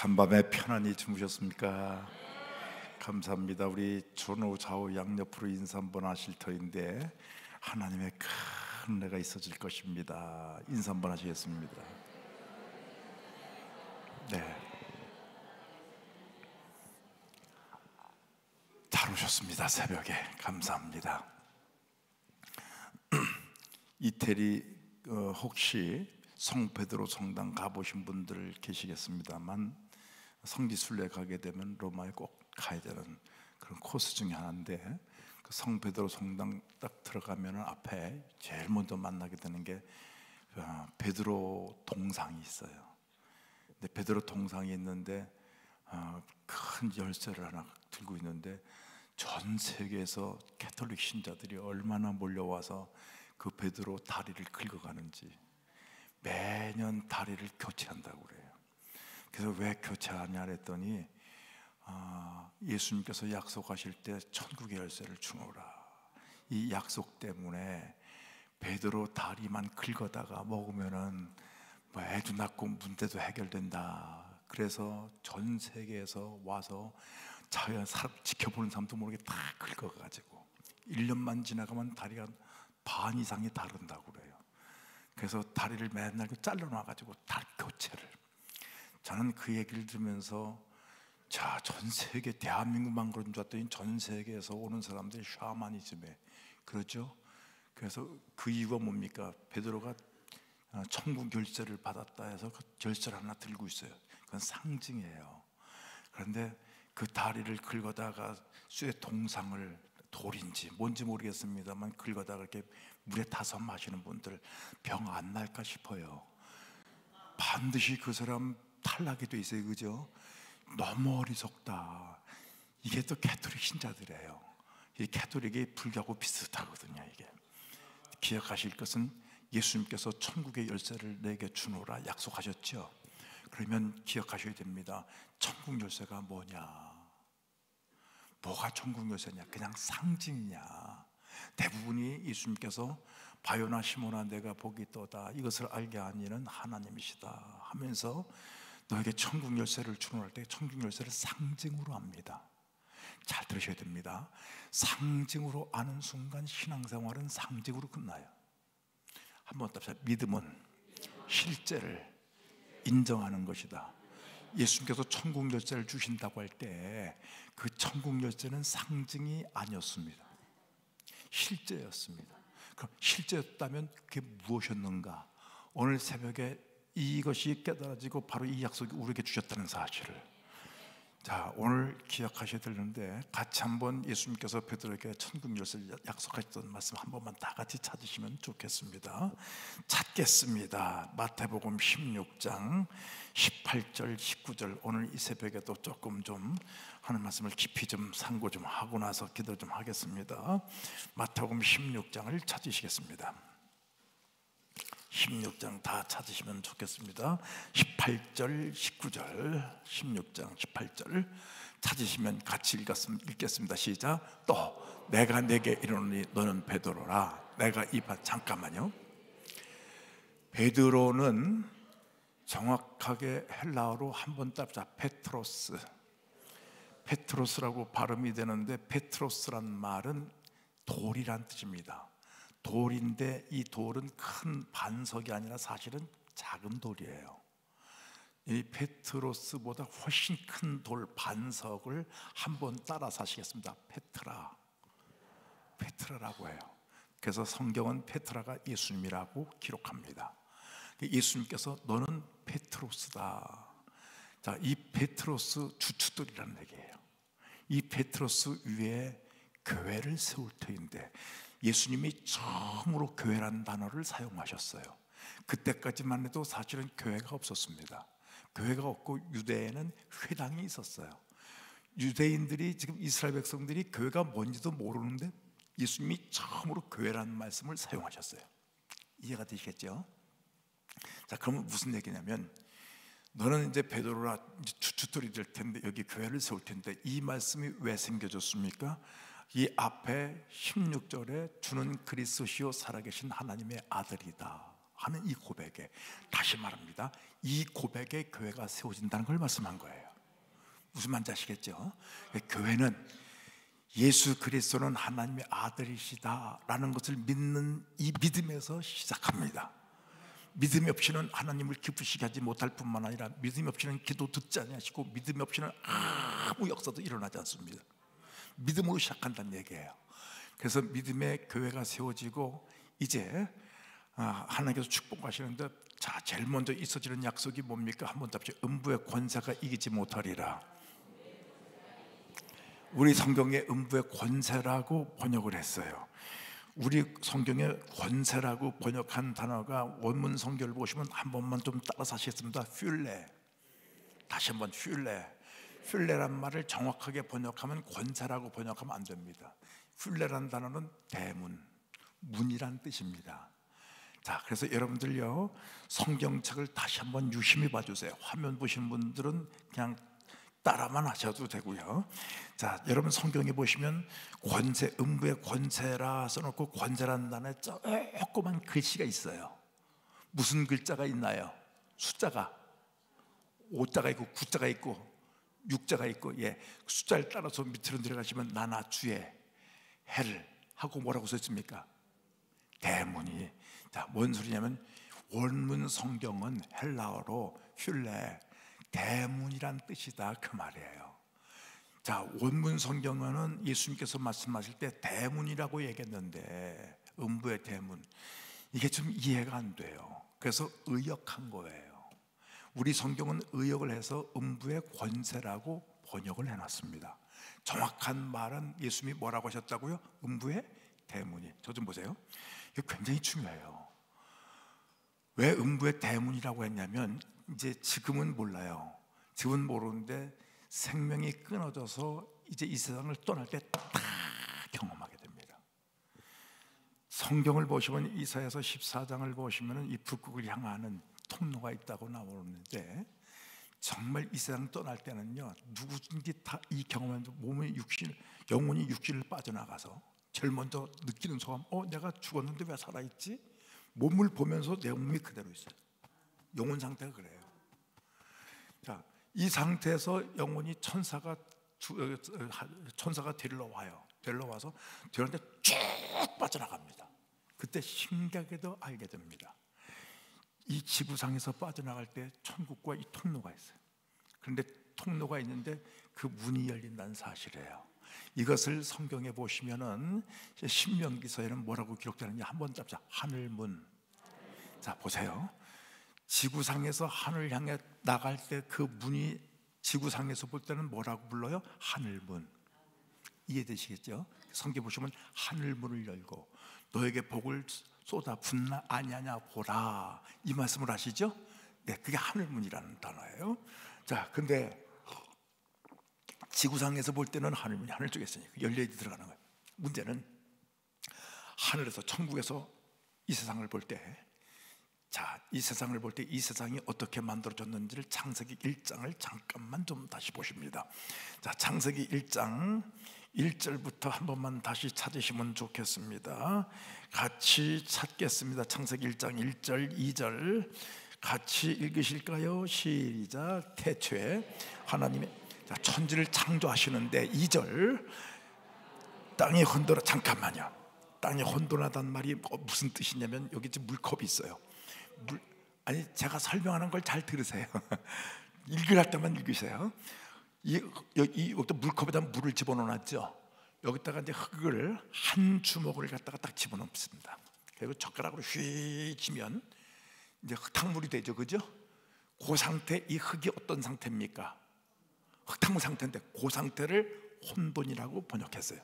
간밤에 편안히 주무셨습니까? 감사합니다. 우리 전후 좌우 양옆으로 인사 한번 하실 터인데 하나님의 큰 은혜가 있어질 것입니다. 인사 한번 하시겠습니다. 네, 잘 오셨습니다. 새벽에 감사합니다. 이태리 혹시 성베드로 성당 가보신 분들 계시겠습니다만, 성지순례 가게 되면 로마에 꼭 가야 되는 그런 코스 중에 하나인데, 그 성베드로 성당 딱 들어가면 앞에 제일 먼저 만나게 되는 게 베드로 동상이 있어요. 근데 베드로 동상이 있는데 큰 열쇠를 하나 들고 있는데, 전 세계에서 가톨릭 신자들이 얼마나 몰려와서 그 베드로 다리를 긁어가는지 매년 다리를 교체한다고 그래요. 그래서 왜 교체하냐 그랬더니 예수님께서 약속하실 때 천국의 열쇠를 주노라, 이 약속 때문에 베드로 다리만 긁어다가 먹으면은 뭐 애도 낳고 문제도 해결된다. 그래서 전 세계에서 와서 자연 사람 지켜보는 사람도 모르게 다 긁어가지고 1년만 지나가면 다리가 반 이상이 다른다고 그래요. 그래서 다리를 맨날 잘라놔가지고 다리 교체를. 저는 그 얘기를 들으면서 자, 전 세계, 대한민국만 그런 줄 알았더니 전 세계에서 오는 사람들이 샤머니즘에 그렇죠. 그래서 그 이유가 뭡니까? 베드로가 천국 열쇠를 받았다 해서 그 열쇠를 하나 들고 있어요. 그건 상징이에요. 그런데 그 다리를 긁어다가 쇠 동상을, 돌인지 뭔지 모르겠습니다만 긁어다가 이렇게 물에 타서 마시는 분들 병 안 날까 싶어요. 반드시 그 사람 탈락이 돼 있어요. 그죠? 너무 어리석다. 이게 또 가톨릭 신자들이에요. 이 가톨릭이 불교하고 비슷하거든요. 이게 기억하실 것은 예수님께서 천국의 열쇠를 내게 주노라 약속하셨죠. 그러면 기억하셔야 됩니다. 천국 열쇠가 뭐냐? 뭐가 천국 열쇠냐? 그냥 상징이냐? 대부분이 예수님께서 바요나 시몬아 내가 복이 있도다, 이것을 알게 한 이는 하나님이시다 하면서 너에게 천국 열쇠를 주노할 때 천국 열쇠를 상징으로 합니다. 잘 들으셔야 됩니다. 상징으로 아는 순간 신앙생활은 상징으로 끝나요. 한번 답시다. 믿음은 실제를 인정하는 것이다. 예수님께서 천국 열쇠를 주신다고 할 때 그 천국 열쇠는 상징이 아니었습니다. 실제였습니다. 그럼 실제였다면 그게 무엇이었는가? 오늘 새벽에 이것이 깨달아지고 바로 이 약속이 우리에게 주셨다는 사실을, 자, 오늘 기억하셔야 되는데 같이 한번 예수님께서 베드로에게 천국 열쇠를 약속하셨던 말씀 한 번만 다 같이 찾으시면 좋겠습니다. 찾겠습니다. 마태복음 16장 18절 19절. 오늘 이 새벽에도 조금 좀 하는 말씀을 깊이 좀 상고 좀 하고 나서 기도 좀 하겠습니다. 마태복음 16장을 찾으시겠습니다. 16장 다 찾으시면 좋겠습니다. 18절 19절 16장 18절 찾으시면 같이 읽겠습니다. 시작. 또 내가 내게 이르노니 너는 베드로라. 내가 잠깐만요. 베드로는 정확하게 헬라어로 한번 따보자. 페트로스. 페트로스라고 발음이 되는데 페트로스란 말은 돌이란 뜻입니다. 돌인데 이 돌은 큰 반석이 아니라 사실은 작은 돌이에요. 이 페트로스보다 훨씬 큰 돌 반석을 한번 따라서 하시겠습니다. 페트라라고 해요. 그래서 성경은 페트라가 예수님이라고 기록합니다. 예수님께서 너는 페트로스다. 자, 이 페트로스 주춧돌이라는 얘기예요. 이 페트로스 위에 교회를 세울 터인데 예수님이 처음으로 교회라는 단어를 사용하셨어요. 그때까지만 해도 사실은 교회가 없었습니다. 교회가 없고 유대에는 회당이 있었어요. 유대인들이, 지금 이스라엘 백성들이 교회가 뭔지도 모르는데 예수님이 처음으로 교회라는 말씀을 사용하셨어요. 이해가 되시겠죠? 자, 그러면 무슨 얘기냐면 너는 이제 베드로라 주춧돌이 될 텐데 여기 교회를 세울 텐데, 이 말씀이 왜 생겨졌습니까? 이 앞에 16절에 주는 그리스도시요 살아계신 하나님의 아들이다 하는 이 고백에, 다시 말합니다, 이 고백에 교회가 세워진다는 걸 말씀한 거예요. 무슨 말인지 아시겠죠? 교회는 예수 그리스도는 하나님의 아들이시다라는 것을 믿는 이 믿음에서 시작합니다. 믿음이 없이는 하나님을 기쁘시게 하지 못할 뿐만 아니라 믿음이 없이는 기도 듣지 아니하시고 믿음이 없이는 아무 역사도 일어나지 않습니다. 믿음으로 시작한다는 얘기예요. 그래서 믿음의 교회가 세워지고 이제 하나님께서 축복하시는데, 자, 제일 먼저 있어지는 약속이 뭡니까? 한번 답시오. 음부의 권세가 이기지 못하리라. 우리 성경에 음부의 권세라고 번역을 했어요. 우리 성경에 권세라고 번역한 단어가 원문 성경을 보시면 한 번만 좀 따라서 하시겠습니다. ���레. 다시 한번 ���레. ���레란 말을 정확하게 번역하면 권세라고 번역하면 안 됩니다. ���레란 단어는 대문, 문이란 뜻입니다. 자, 그래서 여러분들요, 성경책을 다시 한번 유심히 봐주세요. 화면 보시는 분들은 그냥 따라만 하셔도 되고요. 자, 여러분 성경에 보시면 권세, 음부의 권세라 써놓고 권세라는 단어에 조그만 글씨가 있어요. 무슨 글자가 있나요? 숫자가 5자가 있고 9자가 있고 6자가 있고, 예, 숫자를 따라서 밑으로 내려가시면 나나 주의 해를 하고 뭐라고 써있습니까? 대문이. 자, 뭔 소리냐면 원문 성경은 헬라어로 ���레, 대문이란 뜻이다, 그 말이에요. 자, 원문 성경은 예수님께서 말씀하실 때 대문이라고 얘기했는데, 음부의 대문, 이게 좀 이해가 안 돼요. 그래서 의역한 거예요. 우리 성경은 의역을 해서 음부의 권세라고 번역을 해놨습니다. 정확한 말은 예수님이 뭐라고 하셨다고요? 음부의 대문이. 저 좀 보세요. 이게 굉장히 중요해요. 왜 음부의 대문이라고 했냐면, 이제 지금은 몰라요. 지금은 모르는데 생명이 끊어져서 이제 이 세상을 떠날 때 다 경험하게 됩니다. 성경을 보시면 이사야서 14장을 보시면 이 북극을 향하는 통로가 있다고 나오는데, 정말 이 세상 떠날 때는요, 누구든지 다 이 경험하면서 몸의 육신, 영혼이 육신을 빠져나가서 제일 먼저 느끼는 소감, 내가 죽었는데 왜 살아있지? 몸을 보면서 내 몸이 그대로 있어요. 영혼 상태가 그래요. 자, 이 상태에서 영혼이 천사가 데리러 와서 저런데 쭉 빠져나갑니다. 그때 신기하게도 알게 됩니다. 이 지구상에서 빠져나갈 때 천국과 이 통로가 있어요. 그런데 통로가 있는데 그 문이 열린다는 사실이에요. 이것을 성경에 보시면은 신명기서에는 뭐라고 기록되는지 한번 잡자. 하늘문. 자, 보세요. 지구상에서 하늘 향해 나갈 때 그 문이 지구상에서 볼 때는 뭐라고 불러요? 하늘문. 이해되시겠죠? 성경 보시면 하늘문을 열고 너에게 복을 쏟아 붓나 아니하냐 보라, 이 말씀을 하시죠? 네, 그게 하늘문이라는 단어예요. 자, 근데 지구상에서 볼 때는 하늘문이 하늘 쪽에 있으니까 열려야 들어가는 거예요. 문제는 하늘에서, 천국에서 이 세상을 볼 때, 자, 이 세상을 볼 때 이 세상이 어떻게 만들어졌는지를 창세기 1장을 잠깐만 좀 다시 보십니다. 자, 창세기 1장 1절부터 한 번만 다시 찾으시면 좋겠습니다. 같이 찾겠습니다. 창세기 1장 1절 2절 같이 읽으실까요? 시작. 태초에 하나님의, 자, 천지를 창조하시는데 2절 땅이 혼돈하, 잠깐만요. 땅이 혼돈하다는 말이 무슨 뜻이냐면, 여기 지금 물컵이 있어요. 아니, 제가 설명하는 걸 잘 들으세요. 읽을 때만 읽으세요. 여기다 물컵에다 물을 집어넣어놨죠. 여기다가 이제 흙을 한 주먹을 갖다가 딱 집어넣습니다. 그리고 젓가락으로 휘 치면 이제 흙탕물이 되죠, 그죠? 그 상태, 이 흙이 어떤 상태입니까? 흙탕물 상태인데 그 상태를 혼돈이라고 번역했어요.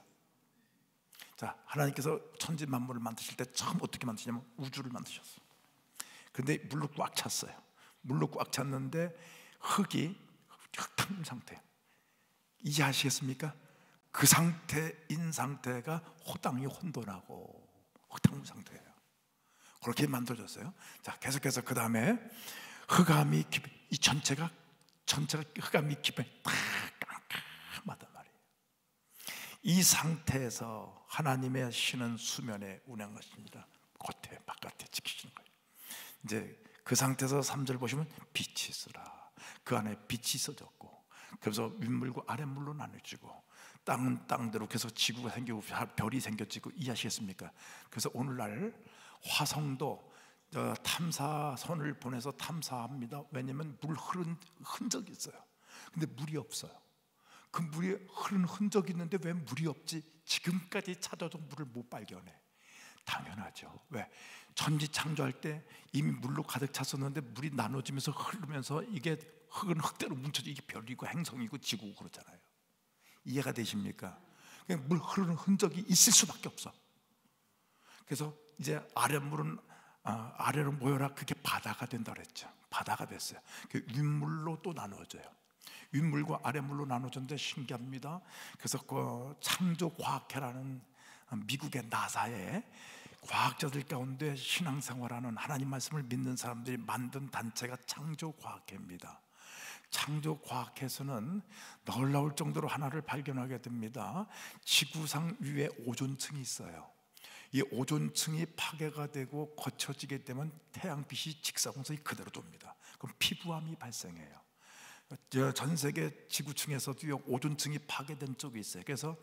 자, 하나님께서 천지 만물을 만드실 때 처음 어떻게 만드시냐면 우주를 만드셨어요. 근데 물로 꽉 찼어요. 물로 꽉 찼는데 흙이 흙탕물 상태. 이해하시겠습니까? 그 상태인 상태가 땅이 혼돈하고 흙탕물 상태예요. 그렇게 만들어졌어요. 자, 계속해서 그 다음에 흑암이 깊이, 이 전체가 흑암이 깊이 딱 깜깜하단 말이에요. 이 상태에서 하나님의 신은 수면에 운행하십니다. 겉에 바깥에 지키시는 거예요. 이제 그 상태에서 3절 보시면 빛이 있으라. 그 안에 빛이 있어졌고, 그래서 윗물과 아랫물로 나눠지고, 땅은 땅대로 계속 지구가 생기고 별이 생겨지고, 이해하시겠습니까? 그래서 오늘날 화성도 탐사선을 보내서 탐사합니다. 왜냐하면 물 흐른 흔적이 있어요. 근데 물이 없어요. 그 물이 흐른 흔적이 있는데 왜 물이 없지? 지금까지 찾아도 물을 못 발견해. 당연하죠. 왜? 천지 창조할 때 이미 물로 가득 찼었는데 물이 나눠지면서 흐르면서 이게 흙은 흙대로 뭉쳐져 이게 별이고 행성이고 지구고 그렇잖아요. 이해가 되십니까? 그냥 물 흐르는 흔적이 있을 수밖에 없어. 그래서 이제 아랫물은 아래로 모여라. 그게 바다가 된다 그랬죠. 바다가 됐어요. 그 윗물로 또 나누어져요. 윗물과 아랫물로 나눠졌는데 신기합니다. 그래서 그 창조과학회라는 미국의 나사의 과학자들 가운데 신앙생활하는 하나님 말씀을 믿는 사람들이 만든 단체가 창조과학회입니다. 창조과학회에서는 놀라울 정도로 하나를 발견하게 됩니다. 지구상 위에 오존층이 있어요. 이 오존층이 파괴가 되고 거쳐지게 되면 태양빛이 직사광선이 그대로 돕니다. 그럼 피부암이 발생해요. 전 세계 지구층에서도 오존층이 파괴된 쪽이 있어요. 그래서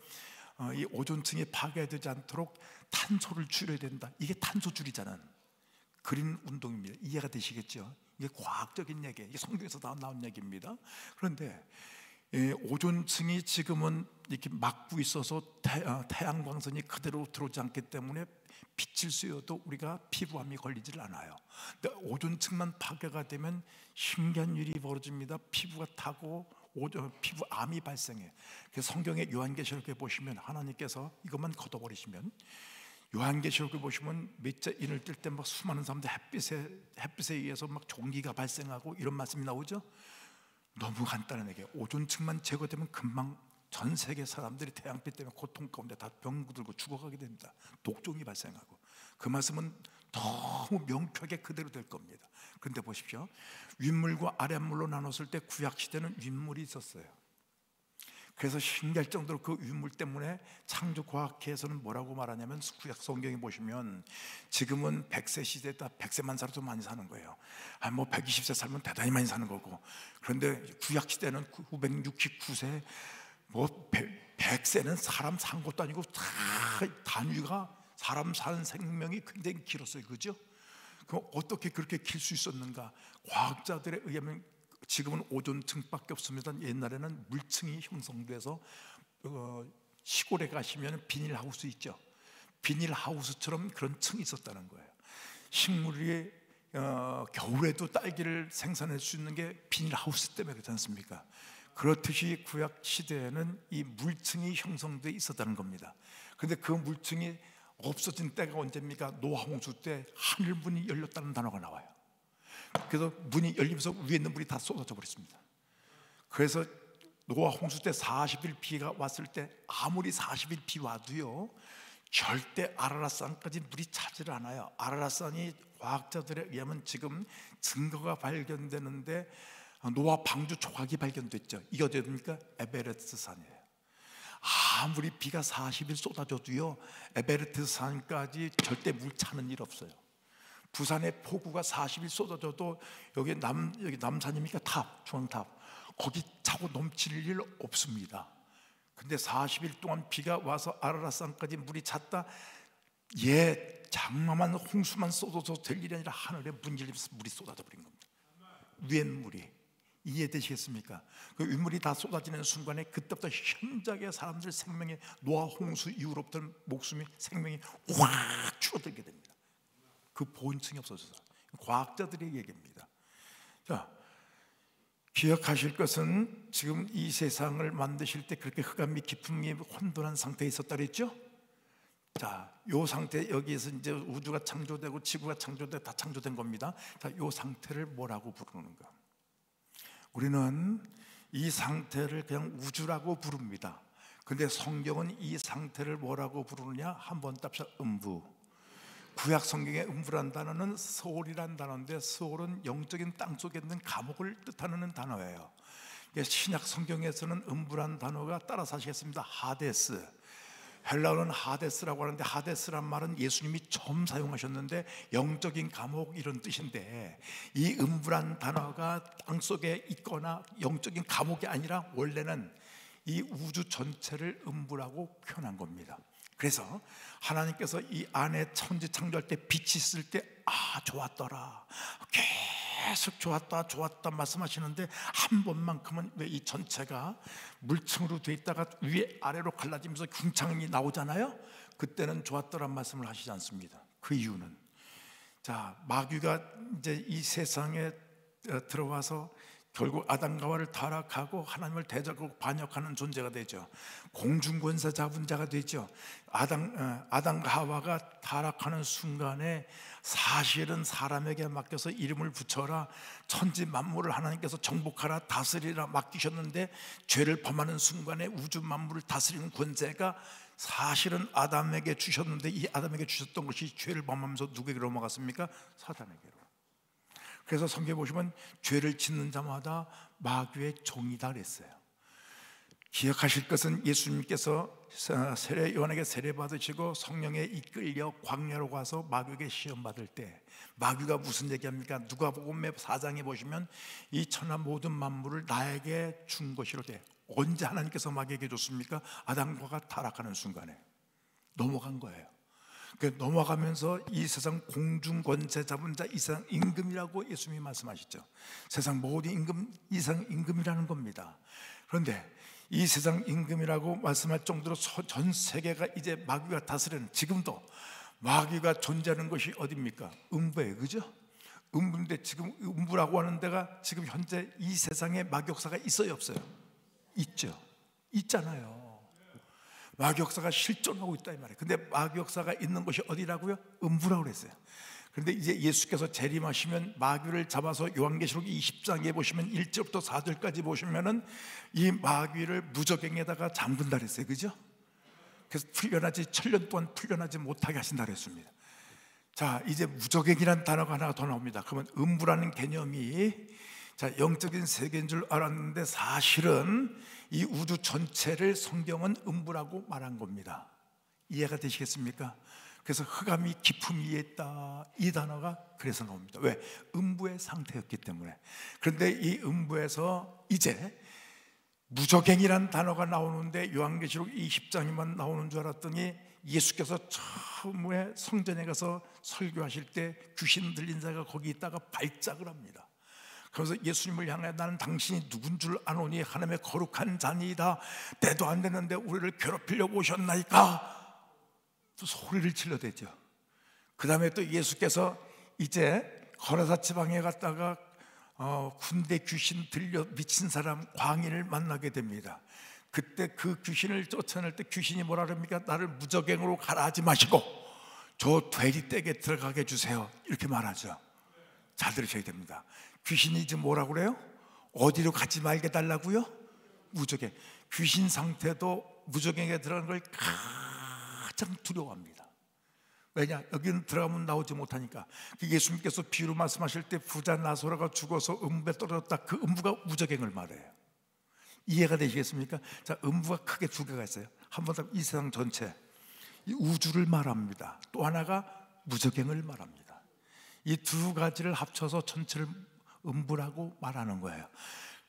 이 오존층이 파괴되지 않도록 탄소를 줄여야 된다. 이게 탄소 줄이자는 그린 운동입니다. 이해가 되시겠죠? 이게 과학적인 얘기예요. 이게 성경에서 나온 얘기입니다. 그런데 오존층이 지금은 이렇게 막고 있어서 태양광선이 그대로 들어오지 않기 때문에 빛을 쐬어도 우리가 피부암이 걸리질 않아요. 근데 오존층만 파괴가 되면 신기한 일이 벌어집니다. 피부가 타고 피부암이 발생해. 그래서 성경의 요한계시록에 보시면 하나님께서 이것만 걷어버리시면, 요한계시록에 보시면 몇째 인을 뜰 때 막 수많은 사람들 햇빛에 의해서 막 종기가 발생하고 이런 말씀이 나오죠. 너무 간단한 얘기예요. 오존층만 제거되면 금방 전 세계 사람들이 태양빛 때문에 고통 가운데 다 병들고 죽어가게 됩니다. 독종이 발생하고. 그 말씀은 너무 명쾌하게 그대로 될 겁니다. 그런데 보십시오. 윗물과 아랫물로 나눴을 때 구약시대는 윗물이 있었어요. 그래서 신기할 정도로 그 윗물 때문에 창조과학회에서는 뭐라고 말하냐면, 구약 성경에 보시면 지금은 100세 시대다 100세만 살아도 많이 사는 거예요. 뭐 120세 살면 대단히 많이 사는 거고, 그런데 구약시대는 969세 뭐 100세는 사람 산 것도 아니고 다 단위가 사람 사는 생명이 굉장히 길었어요. 그죠? 그럼 어떻게 그렇게 길 수 있었는가? 과학자들에 의하면 지금은 오존층밖에 없습니다. 옛날에는 물층이 형성돼서 시골에 가시면 비닐하우스 있죠. 비닐하우스처럼 그런 층이 있었다는 거예요. 식물이 겨울에도 딸기를 생산할 수 있는 게 비닐하우스 때문에 그렇지 않습니까? 그렇듯이 구약 시대에는 이 물층이 형성돼 있었다는 겁니다. 그런데 그 물층이 없어진 때가 언제입니까? 노아 홍수 때 하늘 문이 열렸다는 단어가 나와요. 그래서 문이 열리면서 위에 있는 물이 다 쏟아져 버렸습니다. 그래서 노아 홍수 때 40일 비가 왔을 때 아무리 40일 비 와도요, 절대 아라랏산까지 물이 차지를 않아요. 아라랏산이 과학자들에 의하면 지금 증거가 발견되는데, 노아 방주 조각이 발견됐죠. 이게 어디입니까? 에베레스트 산이에요. 아무리 비가 40일 쏟아져도요, 에베레스트 산까지 절대 물 차는 일 없어요. 부산의 폭우가 40일 쏟아져도 여기 남산입니까? 탑, 중앙탑, 거기 차고 넘칠 일 없습니다. 근데 40일 동안 비가 와서 아라랏산까지 물이 찼다. 장마만 홍수만 쏟아서 될 일이 아니라 하늘에 문 열리면서 물이 쏟아져 버린 겁니다. 위엔 물이. 이해되시겠습니까? 그 윗물이 다 쏟아지는 순간에 그때부터 현장의 사람들 생명의, 노아 홍수 이후로부터 목숨이, 생명이 확 줄어들게 됩니다. 그 본층이 없어져서. 과학자들의 얘기입니다. 자, 기억하실 것은 지금 이 세상을 만드실 때 그렇게 흑암이 깊음이 혼돈한 상태에 있었다 그랬죠? 자, 요 상태, 여기에서 이제 우주가 창조되고 지구가 창조되고 다 창조된 겁니다. 자, 요 상태를 뭐라고 부르는가? 우리는 이 상태를 그냥 우주라고 부릅니다. 근데 성경은 이 상태를 뭐라고 부르느냐? 한번 답시다. 음부. 구약 성경의 음부란 단어는 소울이란 단어인데, 소울은 영적인 땅속에 있는 감옥을 뜻하는 단어예요. 신약 성경에서는 음부란 단어가 따라서 하시겠습니다. 하데스. 헬라어는 하데스라고 하는데, 하데스란 말은 예수님이 처음 사용하셨는데 영적인 감옥 이런 뜻인데, 이 음부란 단어가 땅속에 있거나 영적인 감옥이 아니라 원래는 이 우주 전체를 음부라고 표현한 겁니다. 그래서 하나님께서 이 안에 천지 창조할 때 빛이 있을 때 좋았더라, 계속 좋았다 말씀하시는데, 한 번만큼은 왜 이 전체가 물층으로 돼 있다가 위에 아래로 갈라지면서 흉창이 나오잖아요. 그때는 좋았더란 말씀을 하시지 않습니다. 그 이유는, 자, 마귀가 이제 이 세상에 들어와서 결국 아담과 하와를 타락하고 하나님을 대적하고 반역하는 존재가 되죠. 공중권세 잡은 자가 되죠. 아담과 하와가 타락하는 순간에 사실은 사람에게 맡겨서 이름을 붙여라, 천지 만물을 하나님께서 정복하라, 다스리라 맡기셨는데, 죄를 범하는 순간에 우주 만물을 다스리는 권세가 사실은 아담에게 주셨는데, 이 아담에게 주셨던 것이 죄를 범하면서 누구에게 넘어갔습니까? 사단에게로. 그래서 성경에 보시면 죄를 짓는 자마다 마귀의 종이다 그랬어요. 기억하실 것은, 예수님께서 요한에게 세례 받으시고 성령에 이끌려 광야로 가서 마귀에게 시험 받을 때 마귀가 무슨 얘기합니까? 누가복음 4장에 보시면 이 천하 모든 만물을 나에게 준 것이로 돼. 언제 하나님께서 마귀에게 줬습니까? 아담과 하와가 타락하는 순간에 넘어간 거예요. 넘어가면서 이 세상 공중 권세 잡은 자 이상 임금이라고 예수님이 말씀하시죠. 세상 모든 임금 이상 임금이라는 겁니다. 그런데 이 세상 임금이라고 말씀할 정도로 전 세계가 이제 마귀가 다스리는, 지금도 마귀가 존재하는 것이 어디입니까? 음부예요, 그죠? 음부인데, 지금 음부라고 하는 데가 지금 현재 이 세상에 마귀 역사가 있어요, 없어요? 있죠. 있잖아요. 마귀 역사가 실존하고 있다 이 말이에요. 근데 마귀 역사가 있는 곳이 어디라고요? 음부라고 그랬어요. 그런데 이제 예수께서 재림하시면 마귀를 잡아서 요한계시록 20장에 보시면 1절부터 4절까지 보시면은 이 마귀를 무저갱에다가 잠근다 그랬어요, 그죠? 그래서 풀려나지, 7년 동안 풀려나지 못하게 하신다 그랬습니다. 자, 이제 무저갱이라는 단어가 하나 더 나옵니다. 그러면 음부라는 개념이, 자, 영적인 세계인 줄 알았는데 사실은 이 우주 전체를 성경은 음부라고 말한 겁니다. 이해가 되시겠습니까? 그래서 흑암이 깊음 위에 있다, 이 단어가 그래서 나옵니다. 왜? 음부의 상태였기 때문에. 그런데 이 음부에서 이제 무저갱이라는 단어가 나오는데, 요한계시록 20장에만 나오는 줄 알았더니 예수께서 처음에 성전에 가서 설교하실 때 귀신 들린 자가 거기 있다가 발작을 합니다. 그래서 예수님을 향해, 나는 당신이 누군 줄 아노니 하나님의 거룩한 자니이다, 때도 안 됐는데 우리를 괴롭히려고 오셨나이까, 또 소리를 질러대죠. 그 다음에 또 예수께서 이제 거라사 지방에 갔다가 군대 귀신 들려 미친 사람 광인을 만나게 됩니다. 그때 그 귀신을 쫓아낼 때 귀신이 뭐라 그럽니까? 나를 무저갱으로 가라 하지 마시고 저 돼지떼게 들어가게 해주세요, 이렇게 말하죠. 잘 들으셔야 됩니다. 귀신이 지금 뭐라고 그래요? 어디로 가지 말게 달라고요? 무저갱. 귀신 상태도 무저갱에 들어가는 걸 가장 두려워합니다. 왜냐? 여기는 들어가면 나오지 못하니까. 예수님께서 비유로 말씀하실 때 부자 나사로가 죽어서 음부에 떨어졌다, 그 음부가 무저갱을 말해요. 이해가 되시겠습니까? 자, 음부가 크게 두 개가 있어요. 한 번 더 이 세상 전체, 이 우주를 말합니다. 또 하나가 무저갱을 말합니다. 이 두 가지를 합쳐서 전체를 음부라고 말하는 거예요.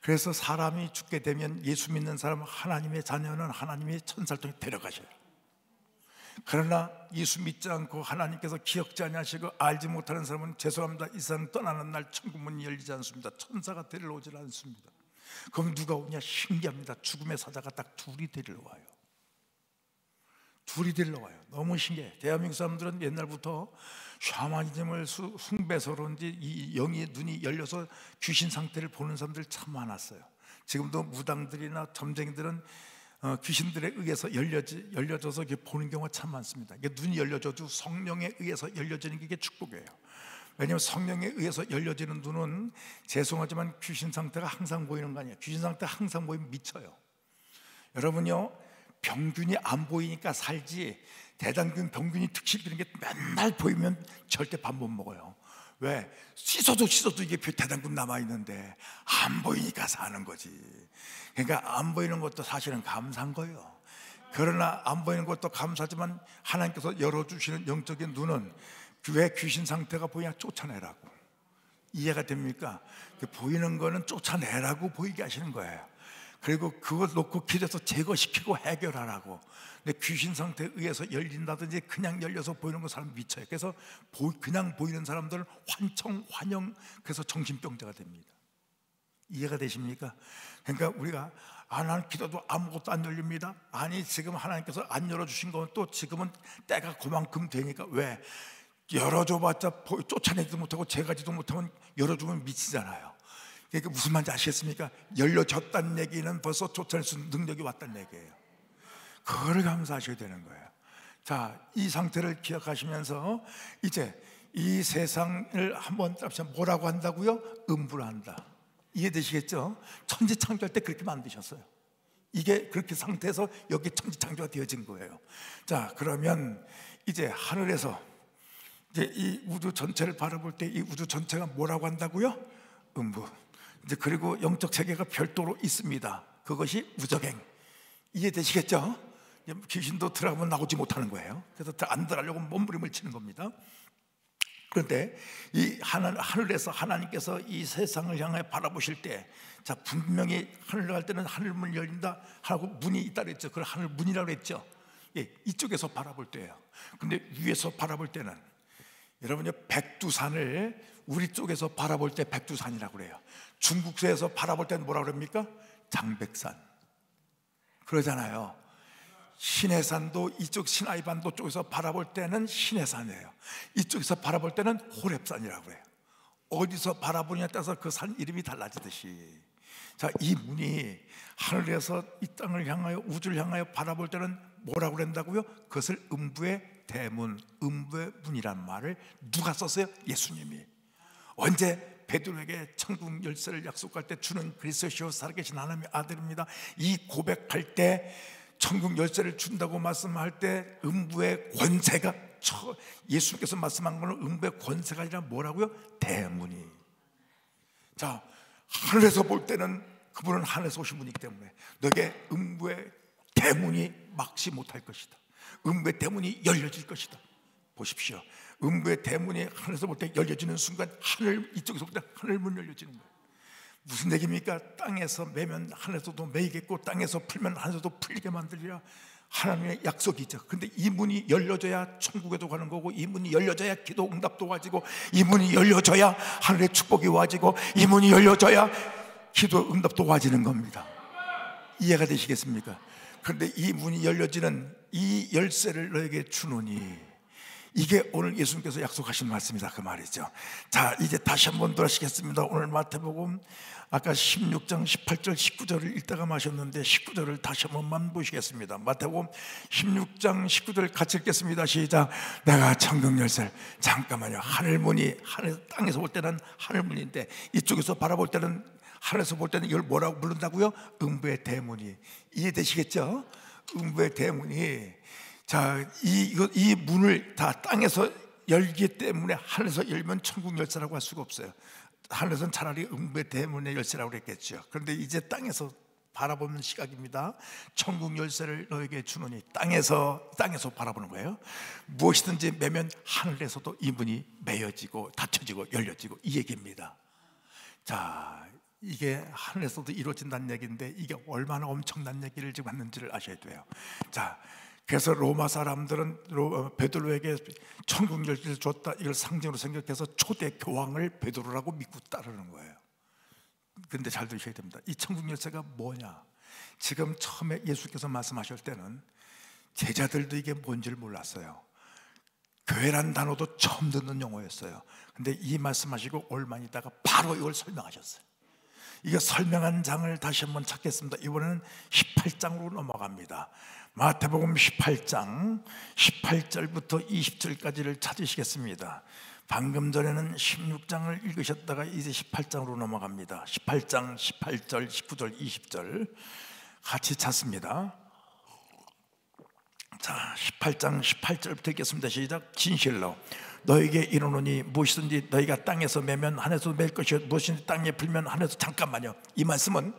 그래서 사람이 죽게 되면 예수 믿는 사람, 하나님의 자녀는 하나님이 천사를 통해 데려가셔요. 그러나 예수 믿지 않고 하나님께서 기억지 아니하시고 알지 못하는 사람은 죄송합니다, 이 세상 떠나는 날 천국문이 열리지 않습니다. 천사가 데리러 오질 않습니다. 그럼 누가 오냐? 신기합니다. 죽음의 사자가 딱 둘이 데리러 와요. 둘이 데리러 와요. 너무 신기해요. 대한민국 사람들은 옛날부터 샤머니즘을 숭배해서 그런지 이 영의 눈이 열려서 귀신 상태를 보는 사람들 참 많았어요. 지금도 무당들이나 점쟁이들은 귀신들에 의해서 열려져서 보는 경우가 참 많습니다. 이게 눈이 열려져도 성령에 의해서 열려지는 게 축복이에요. 왜냐하면 성령에 의해서 열려지는 눈은, 죄송하지만 귀신 상태가 항상 보이는 거 아니에요. 귀신 상태가 항상 보이면 미쳐요. 여러분요, 병균이 안 보이니까 살지, 대장균 병균이 특실 그런 게 맨날 보이면 절대 밥 못 먹어요. 왜? 씻어도 이게 대장균 남아있는데 안 보이니까 사는 거지. 그러니까 안 보이는 것도 사실은 감사한 거예요. 그러나 안 보이는 것도 감사하지만 하나님께서 열어주시는 영적인 눈은 왜 귀신 상태가 보이냐? 쫓아내라고. 이해가 됩니까? 보이는 거는 쫓아내라고 보이게 하시는 거예요. 그리고 그걸 놓고 길에서 제거시키고 해결하라고. 근데 귀신 상태에 의해서 열린다든지 그냥 열려서 보이는 거 사람 미쳐요. 그래서 그냥 보이는 사람들은 환청, 환영, 그래서 정신병자가 됩니다. 이해가 되십니까? 그러니까 우리가 나는 기도도 아무것도 안 열립니다. 아니, 지금 하나님께서 안 열어주신 건 또 지금은 때가 그만큼 되니까. 왜? 열어줘봤자 쫓아내지도 못하고 제가지도 못하면 열어주면 미치잖아요. 그러니까 무슨 말인지 아시겠습니까? 열려졌다는 얘기는 벌써 쫓아낼 수 있는 능력이 왔다는 얘기예요. 그거를 감사하셔야 되는 거예요. 자, 이 상태를 기억하시면서 이제 이 세상을 한번 뭐라고 한다고요? 음부한다. 이해되시겠죠? 천지창조할 때 그렇게 만드셨어요. 이게 그렇게 상태에서 여기 천지창조가 되어진 거예요. 자, 그러면 이제 하늘에서 이제 이 우주 전체를 바라볼 때 이 우주 전체가 뭐라고 한다고요? 음부. 이제 그리고 영적 세계가 별도로 있습니다. 그것이 우적행. 이해되시겠죠? 귀신도 들어가면 나오지 못하는 거예요. 그래서 안 들어가려고 몸부림을 치는 겁니다. 그런데 이 하늘에서 하나님께서 이 세상을 향해 바라보실 때, 자, 분명히 하늘을 갈 때는 하늘문이 열린다 하고 문이 있다 그랬죠. 그걸 하늘문이라고 그랬죠. 예, 이쪽에서 바라볼 때예요. 근데 위에서 바라볼 때는, 여러분요, 백두산을 우리 쪽에서 바라볼 때 백두산이라고 그래요. 중국에서 바라볼 때는 뭐라고 그럽니까? 장백산. 그러잖아요. 신해산도 이쪽 시나이반도 쪽에서 바라볼 때는 신해산이에요. 이쪽에서 바라볼 때는 호렙산이라고 해요. 어디서 바라보냐에 따라서 그 산 이름이 달라지듯이, 자, 이 문이 하늘에서 이 땅을 향하여 우주를 향하여 바라볼 때는 뭐라고 그런다고요? 그것을 음부의 대문, 음부의 문이란 말을 누가 썼어요? 예수님이. 언제? 베드로에게 천국 열쇠를 약속할 때 주는 그리스도시요 살아계신 하나님의 아들입니다. 이 고백할 때 천국 열쇠를 준다고 말씀할 때 음부의 권세가, 예수님께서 말씀한 거는 음부의 권세가 아니라 뭐라고요? 대문이. 자, 하늘에서 볼 때는 그분은 하늘에서 오신 분이기 때문에 너에게 음부의 대문이 막지 못할 것이다. 음부의 대문이 열려질 것이다. 보십시오. 음부의 대문이 하늘에서 볼 때 열려지는 순간 하늘, 이쪽에서 볼 때 하늘문 열려지는 거예요. 무슨 얘기입니까? 땅에서 매면 하늘에서도 매이겠고 땅에서 풀면 하늘에서도 풀리게 만들리라. 하나님의 약속이 있죠. 근데 이 문이 열려져야 천국에도 가는 거고, 이 문이 열려져야 기도 응답도 와지고, 이 문이 열려져야 하늘의 축복이 와지고, 이 문이 열려져야 기도 응답도 와지는 겁니다. 이해가 되시겠습니까? 그런데 이 문이 열려지는 이 열쇠를 너에게 주노니, 이게 오늘 예수님께서 약속하신 말씀이다, 그 말이죠. 자, 이제 다시 한번 돌아가시겠습니다. 오늘 마태복음 아까 16장 18절 19절을 읽다가 마셨는데 19절을 다시 한번만 보시겠습니다. 마태복음 16장 19절 같이 읽겠습니다. 시작. 내가 천국 열쇠를, 잠깐만요, 하늘문이, 땅에서 볼 때는 하늘문인데 이쪽에서 바라볼 때는, 하늘에서 볼 때는 이걸 뭐라고 부른다고요? 음부의 대문이. 이해되시겠죠? 음부의 대문이. 자, 이 문을 다 땅에서 열기 때문에 하늘에서 열면 천국 열쇠라고 할 수가 없어요. 하늘에서는 차라리 음부의 대문의 열쇠라고 그랬겠죠. 그런데 이제 땅에서 바라보는 시각입니다. 천국 열쇠를 너에게 주노니, 땅에서 바라보는 거예요. 무엇이든지 매면 하늘에서도 이 문이 매여지고 닫혀지고 열려지고, 이 얘기입니다. 자, 이게 하늘에서도 이루어진다는 얘기인데 이게 얼마나 엄청난 얘기를 지금 했는지를 아셔야 돼요. 자, 그래서 로마 사람들은 베드로에게 천국 열쇠를 줬다, 이걸 상징으로 생각해서 초대 교황을 베드로라고 믿고 따르는 거예요. 그런데 잘 들으셔야 됩니다. 이 천국 열쇠가 뭐냐? 지금 처음에 예수께서 말씀하실 때는 제자들도 이게 뭔지를 몰랐어요. 교회란 단어도 처음 듣는 용어였어요. 근데 이 말씀하시고 얼마 있다가 바로 이걸 설명하셨어요. 이거 설명한 장을 다시 한번 찾겠습니다. 이번에는 18장으로 넘어갑니다. 마태복음 18장 18절부터 20절까지를 찾으시겠습니다. 방금 전에는 16장을 읽으셨다가 이제 18장으로 넘어갑니다. 18장 18절 19절 20절 같이 찾습니다. 자, 18장 18절부터 읽겠습니다. 시작. 진실로 너에게 이르노니 무엇이든지 너희가 땅에서 매면 하늘에서 맬 것이요 무엇이든지 땅에 풀면 하늘에서, 잠깐만요, 이 말씀은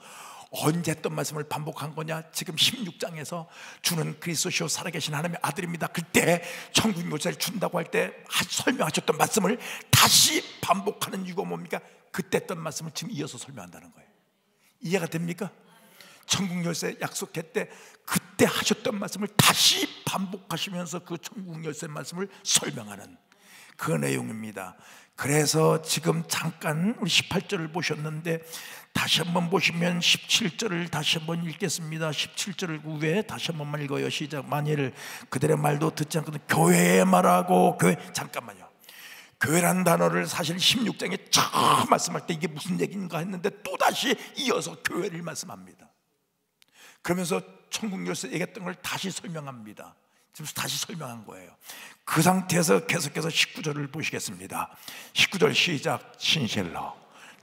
언제 했던 말씀을 반복한 거냐? 지금 16장에서 주는 그리스도시요 살아계신 하나님의 아들입니다. 그때 천국 열쇠를 준다고 할 때 설명하셨던 말씀을 다시 반복하는 이유가 뭡니까? 그때 했던 말씀을 지금 이어서 설명한다는 거예요. 이해가 됩니까? 천국 열쇠 약속했대 그때 하셨던 말씀을 다시 반복하시면서 그 천국 열쇠 말씀을 설명하는 그 내용입니다. 그래서 지금 잠깐 우리 18절을 보셨는데 다시 한번 보시면 17절을 다시 한번 읽겠습니다. 17절을 위에 다시 한 번만 읽어요. 시작. 만일 그들의 말도 듣지 않거든 교회에 말하고 교회 잠깐만요. 교회란 단어를 사실 16장에 처음 말씀할 때 이게 무슨 얘기인가 했는데 또다시 이어서 교회를 말씀합니다. 그러면서 천국 열쇠 얘기했던 걸 다시 설명합니다. 지금 다시 설명한 거예요. 그 상태에서 계속해서 19절을 보시겠습니다. 19절 시작. 진실로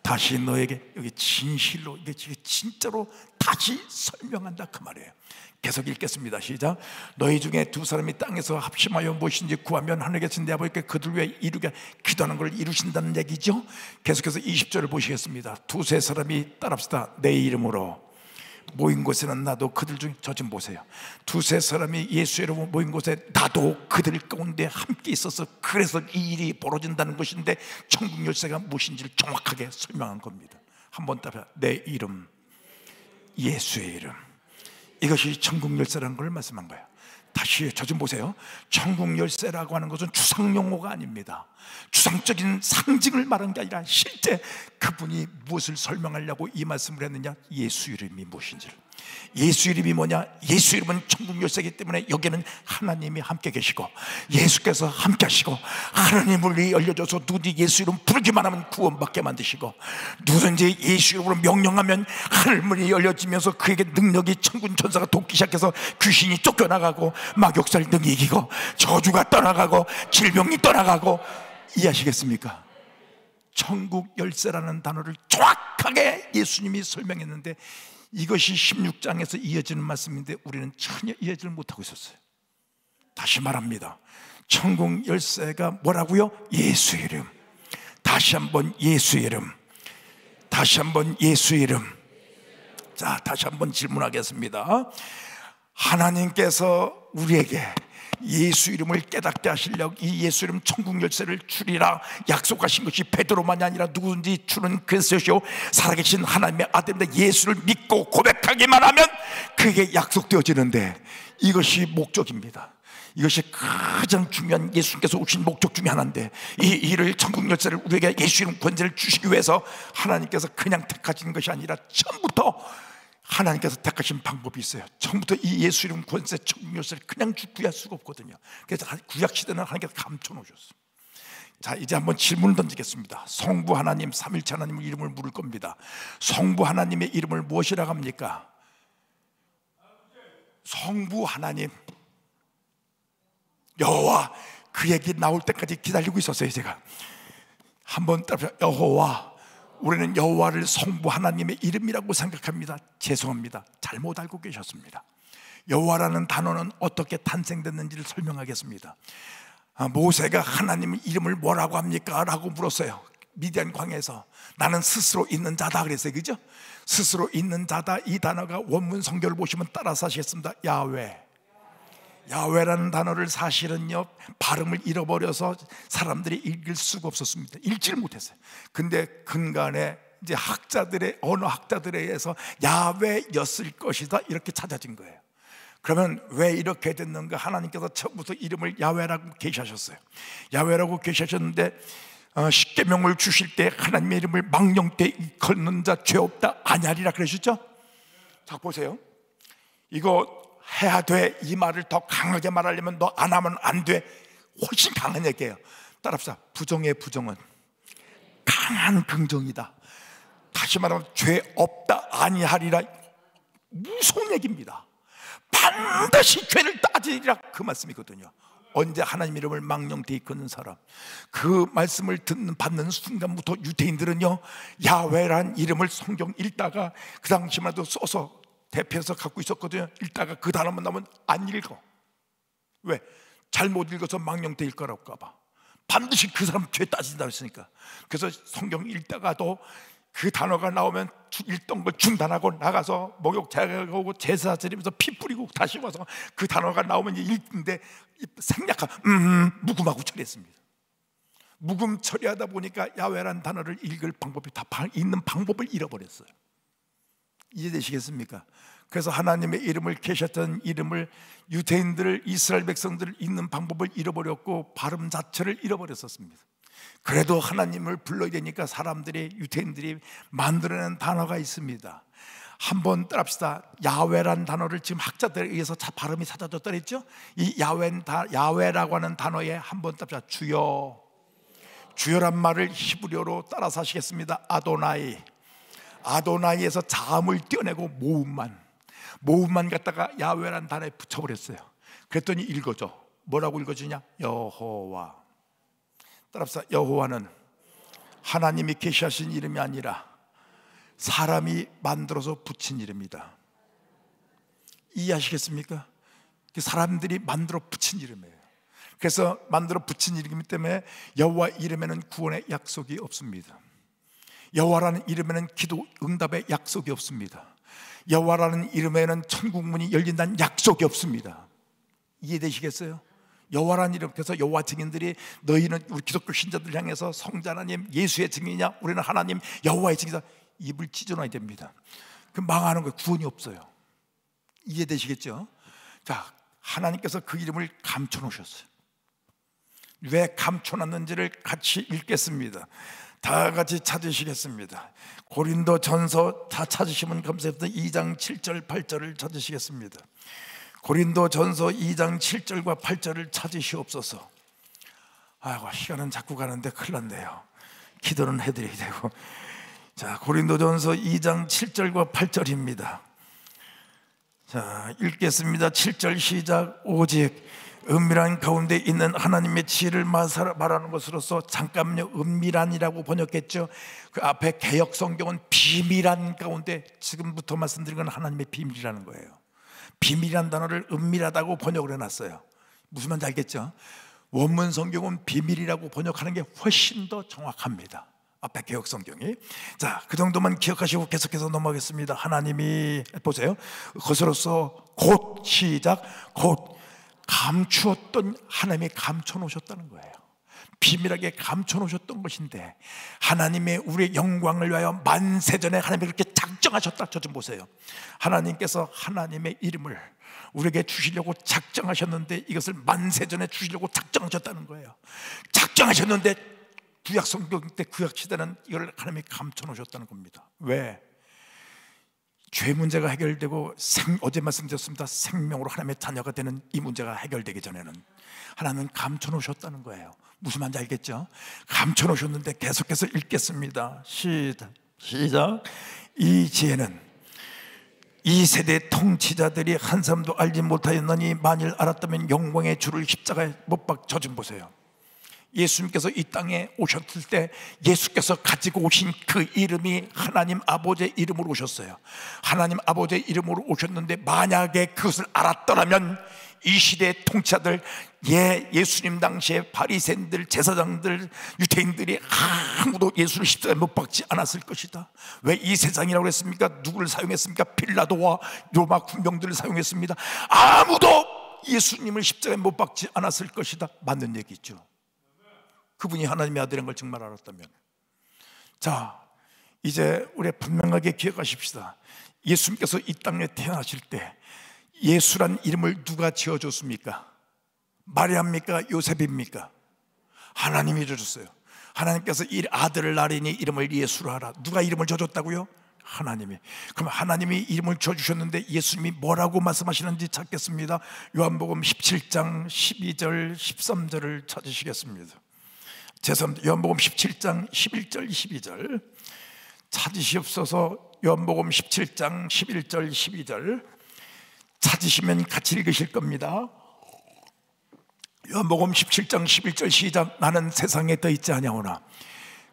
다시 너에게 여기 진실로 이게 진짜로 다시 설명한다 그 말이에요. 계속 읽겠습니다. 시작. 너희 중에 두 사람이 땅에서 합심하여 무엇인지 구하면 하늘에 계신 내 아버지께 그들 위해 이루게 기도하는 걸 이루신다는 얘기죠. 계속해서 20절을 보시겠습니다. 두세 사람이 따라합시다. 내 이름으로 모인 곳에는 나도 그들 중에 저 좀 보세요. 두세 사람이 예수 이름으로 모인 곳에 나도 그들 가운데 함께 있어서 그래서 이 일이 벌어진다는 것인데 천국 열쇠가 무엇인지를 정확하게 설명한 겁니다. 한번 따라 내 이름 예수의 이름 이것이 천국 열쇠라는 걸 말씀한 거예요. 다시 저 좀 보세요. 천국 열쇠라고 하는 것은 추상 용어가 아닙니다. 추상적인 상징을 말한 게 아니라 실제 그분이 무엇을 설명하려고 이 말씀을 했느냐? 예수 이름이 무엇인지를. 예수 이름이 뭐냐? 예수 이름은 천국 열쇠이기 때문에 여기는 하나님이 함께 계시고 예수께서 함께 하시고 하나님 문이 열려줘서 누구든지 예수 이름 부르기만 하면 구원받게 만드시고 누구든지 예수 이름으로 명령하면 하늘 문이 열려지면서 그에게 능력이 천군 천사가 돕기 시작해서 귀신이 쫓겨나가고 마귀역사를 능히 이기고 저주가 떠나가고 질병이 떠나가고 이해하시겠습니까? 천국 열쇠라는 단어를 정확하게 예수님이 설명했는데 이것이 16장에서 이어지는 말씀인데 우리는 전혀 이해를 못하고 있었어요. 다시 말합니다. 천국 열쇠가 뭐라고요? 예수 이름. 다시 한번 예수 이름. 다시 한번 예수 이름. 자, 다시 한번 질문하겠습니다. 하나님께서 우리에게 예수 이름을 깨닫게 하시려고 이 예수 이름 천국 열쇠를 주리라 약속하신 것이 베드로만이 아니라 누구든지 주는 그리스도시요 살아계신 하나님의 아들인데 예수를 믿고 고백하기만 하면 그게 약속되어지는데 이것이 목적입니다. 이것이 가장 중요한 예수님께서 오신 목적 중에 하나인데 이 일을 천국 열쇠를 우리에게 예수 이름 권세를 주시기 위해서 하나님께서 그냥 택하시는 것이 아니라 처음부터 하나님께서 택하신 방법이 있어요. 처음부터 이 예수 이름 권세 천국 열쇠를 그냥 구할 수가 없거든요. 그래서 구약 시대는 하나님께서 감춰 놓으셨어요. 자, 이제 한번 질문을 던지겠습니다. 성부 하나님, 삼일체 하나님의 이름을 물을 겁니다. 성부 하나님의 이름을 무엇이라고 합니까? 성부 하나님 여호와 그 얘기 나올 때까지 기다리고 있었어요. 제가 한번 따라 여호와 우리는 여호와를 성부 하나님의 이름이라고 생각합니다. 죄송합니다. 잘못 알고 계셨습니다. 여호와라는 단어는 어떻게 탄생됐는지를 설명하겠습니다. 모세가 하나님의 이름을 뭐라고 합니까? 라고 물었어요. 미디안 광야에서 나는 스스로 있는 자다 그랬어요. 그죠? 스스로 있는 자다 이 단어가 원문 성경을 보시면 따라서 하시겠습니다. 야훼. 야훼라는 단어를 사실은요 발음을 잃어버려서 사람들이 읽을 수가 없었습니다. 읽지를 못했어요. 근데 근간에 이제 학자들의 언어 학자들에 의해서 야훼였을 것이다 이렇게 찾아진 거예요. 그러면 왜 이렇게 됐는가? 하나님께서 처음부터 이름을 야훼라고 계시하셨어요. 야훼라고 계시하셨는데 십계명을 주실 때 하나님의 이름을 망령되 걷는 자 죄 없다 아냐리라 그러셨죠? 자 보세요. 이거 해야 돼 이 말을 더 강하게 말하려면 너 안 하면 안 돼 훨씬 강한 얘기예요. 따라합시다. 부정의 부정은 강한 긍정이다. 다시 말하면 죄 없다 아니하리라 무서운 얘기입니다. 반드시 죄를 따지리라 그 말씀이거든요. 언제 하나님 이름을 망령되이 걷는 사람 그 말씀을 받는 순간부터 유대인들은요 야훼란 이름을 성경 읽다가 그 당시만 해도 써서 대표해서 갖고 있었거든요. 읽다가 그 단어만 나오면 안 읽어. 왜? 잘못 읽어서 망령되일 거라고 봐. 반드시 그 사람 죄 따진다고 했으니까. 그래서 성경 읽다가도 그 단어가 나오면 읽던 걸 중단하고 나가서 목욕 제하고 제사 드리면서 피 뿌리고 다시 와서 그 단어가 나오면 읽는데 생략하 묵음하고 처리했습니다. 묵음 처리하다 보니까 야훼라는 단어를 읽을 방법이 다 읽는 방법을 잃어버렸어요. 이해되시겠습니까? 그래서 하나님의 이름을 계셨던 이름을 유대인들을 이스라엘 백성들을 읽는 방법을 잃어버렸고 발음 자체를 잃어버렸었습니다. 그래도 하나님을 불러야 되니까 사람들이 유대인들이 만들어낸 단어가 있습니다. 한번 따라합시다. 야훼라는 단어를 지금 학자들에 의해서 발음이 찾아졌다 그랬죠? 이 야훼라고 하는 단어에 한번 따라합시다. 주여. 주여란 말을 히브리어로 따라서 하시겠습니다. 아도나이. 아도나이에서 자음을 떼어내고 모음만 갖다가 야훼라는 단어에 붙여버렸어요. 그랬더니 읽어져. 뭐라고 읽어지냐? 여호와. 따라합시다. 여호와는 하나님이 계시하신 이름이 아니라 사람이 만들어서 붙인 이름이다. 이해하시겠습니까? 사람들이 만들어 붙인 이름이에요. 그래서 만들어 붙인 이름이기 때문에 여호와 이름에는 구원의 약속이 없습니다. 여호와라는 이름에는 기도 응답의 약속이 없습니다. 여호와라는 이름에는 천국 문이 열린다는 약속이 없습니다. 이해되시겠어요? 여호와라는 이름. 그래서 여호와 증인들이 너희는 우리 기독교 신자들 향해서 성자 하나님 예수의 증인이냐? 우리는 하나님 여호와의 증인이다. 입을 찢어놔야 됩니다. 그 망하는 거예요. 구원이 없어요. 이해되시겠죠? 자, 하나님께서 그 이름을 감춰 놓으셨어요. 왜 감춰놨는지를 같이 읽겠습니다. 다 같이 찾으시겠습니다. 고린도전서 다 찾으시면 감사합니다. 2장 7절 8절을 찾으시겠습니다. 고린도전서 2장 7절과 8절을 찾으시옵소서. 아이고, 시간은 자꾸 가는데 큰일 났네요. 기도는 해드려야 되고. 자, 고린도전서 2장 7절과 8절입니다. 자, 읽겠습니다. 7절 시작. 오직 은밀한 가운데 있는 하나님의 지혜를 말하는 것으로서, 잠깐만요, 은밀한이라고 번역했죠. 그 앞에 개역 성경은 비밀한 가운데, 지금부터 말씀드린 건 하나님의 비밀이라는 거예요. 비밀이란 단어를 은밀하다고 번역을 해놨어요. 무슨 말인지 알겠죠? 원문 성경은 비밀이라고 번역하는 게 훨씬 더 정확합니다. 앞에 개역 성경이. 자, 그 정도만 기억하시고 계속해서 넘어가겠습니다. 하나님이 보세요. 그것으로서 곧 시작. 곧 감추었던, 하나님이 감춰 놓으셨다는 거예요. 비밀하게 감춰 놓으셨던 것인데 하나님의 우리의 영광을 위하여 만세전에 하나님이 그렇게 작정하셨다. 저 좀 보세요. 하나님께서 하나님의 이름을 우리에게 주시려고 작정하셨는데 이것을 만세전에 주시려고 작정하셨다는 거예요. 작정하셨는데 구약 성경 때, 구약 시대는 이걸 하나님이 감춰 놓으셨다는 겁니다. 왜? 죄 문제가 해결되고 어제 말씀드렸습니다. 생명으로 하나님의 자녀가 되는 이 문제가 해결되기 전에는 하나님은 감춰 놓으셨다는 거예요. 무슨 말인지 알겠죠? 감춰 놓으셨는데 계속해서 읽겠습니다. 시작. 이 지혜는 이 세대 통치자들이 한 사람도 알지 못하였느니 만일 알았다면 영광의 주를 십자가에 못 박혀. 저 좀 보세요. 예수님께서 이 땅에 오셨을 때 예수께서 가지고 오신 그 이름이 하나님 아버지의 이름으로 오셨어요. 하나님 아버지의 이름으로 오셨는데 만약에 그것을 알았더라면 이 시대의 통치자들, 예수님 당시에 바리새인들, 제사장들, 유대인들이 아무도 예수를 십자가에 못 박지 않았을 것이다. 왜 이 세상이라고 했습니까? 누구를 사용했습니까? 빌라도와 로마 군병들을 사용했습니다. 아무도 예수님을 십자가에 못 박지 않았을 것이다. 맞는 얘기죠. 그분이 하나님의 아들인 걸 정말 알았다면. 자, 이제 우리 분명하게 기억하십시다. 예수님께서 이 땅에 태어나실 때 예수란 이름을 누가 지어줬습니까? 마리아입니까? 요셉입니까? 하나님이 지어줬어요. 하나님께서 이 아들을 낳으니 이름을 예수로 하라. 누가 이름을 지어줬다고요? 하나님이. 그럼 하나님이 이름을 지어주셨는데 예수님이 뭐라고 말씀하시는지 찾겠습니다. 요한복음 17장 12절 13절을 찾으시겠습니다. 죄송합니다. 요한복음 17장 11절 12절 찾으시옵소서. 요한복음 17장 11절 12절 찾으시면 같이 읽으실 겁니다. 요한복음 17장 11절 시작. 나는 세상에 더 있지 아니하오나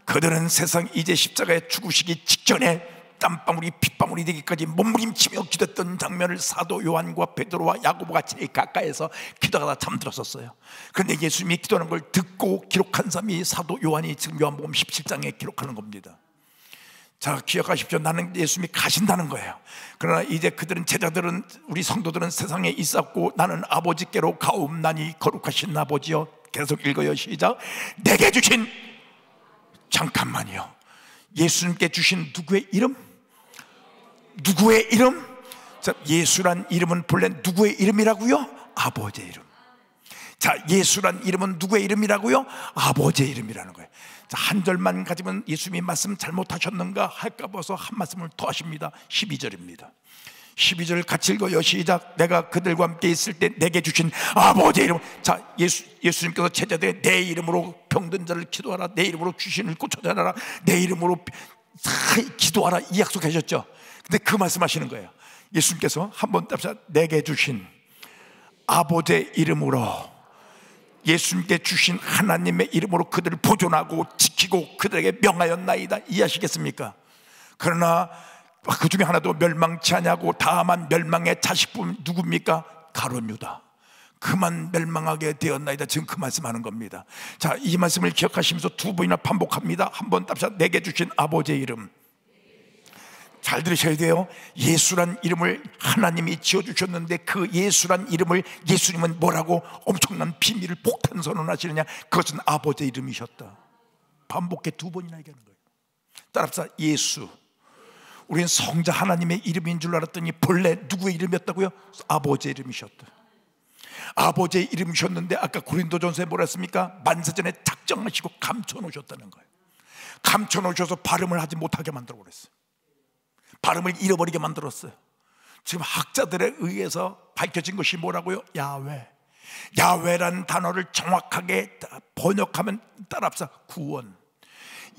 그들은 세상 이제 십자가에 죽으시기 직전에 땀방울이 핏방울이 되기까지 몸부림치며 기도했던 장면을 사도 요한과 베드로와 야고보가 제일 가까이에서 기도하다 잠들었었어요. 그런데 예수님이 기도하는 걸 듣고 기록한 사람이 사도 요한이 지금 요한복음 17장에 기록하는 겁니다. 자, 기억하십시오. 나는 예수님이 가신다는 거예요. 그러나 이제 그들은, 제자들은, 우리 성도들은 세상에 있었고 나는 아버지께로 가옵나니 거룩하신 아버지여. 계속 읽어요. 시작. 내게 주신, 잠깐만요, 예수님께 주신 누구의 이름? 누구의 이름? 자, 예수란 이름은 본래 누구의 이름이라고요? 아버지의 이름. 자, 예수란 이름은 누구의 이름이라고요? 아버지의 이름이라는 거예요. 자, 한 절만 가지면 예수님이 말씀 잘못하셨는가 할까 봐서 한 말씀을 더 하십니다. 12절입니다 12절 같이 읽어요. 시작. 내가 그들과 함께 있을 때 내게 주신 아버지의 이름. 자, 예수님께서 제자들의 내 이름으로 병든 자를 기도하라, 내 이름으로 귀신을 쫓아내라, 내 이름으로 기도하라, 이 약속하셨죠. 근데 그 말씀하시는 거예요. 예수님께서 한번 답사, 내게 주신 아버지의 이름으로, 예수님께 주신 하나님의 이름으로 그들을 보존하고 지키고 그들에게 명하였나이다. 이해하시겠습니까? 그러나 그 중에 하나도 멸망치 아니하고 다만 멸망의 자식분 누굽니까? 가룟 유다. 그만 멸망하게 되었나이다. 지금 그 말씀하는 겁니다. 자, 이 말씀을 기억하시면서 두 번이나 반복합니다. 한번 답사, 내게 주신 아버지의 이름. 잘 들으셔야 돼요. 예수란 이름을 하나님이 지어주셨는데 그 예수란 이름을 예수님은 뭐라고 엄청난 비밀을 폭탄 선언하시느냐? 그것은 아버지의 이름이셨다. 반복해 두 번이나 얘기하는 거예요. 따라합시다. 예수. 우리는 성자 하나님의 이름인 줄 알았더니 본래 누구의 이름이었다고요? 아버지의 이름이셨다. 아버지의 이름이셨는데 아까 고린도전서에 뭐라 했습니까? 만세전에 작정하시고 감춰놓으셨다는 거예요. 감춰놓으셔서 발음을 하지 못하게 만들어 버렸어요. 발음을 잃어버리게 만들었어요. 지금 학자들에 의해서 밝혀진 것이 뭐라고요? 야훼. 야훼라는 단어를 정확하게 번역하면 따라합시다. 구원.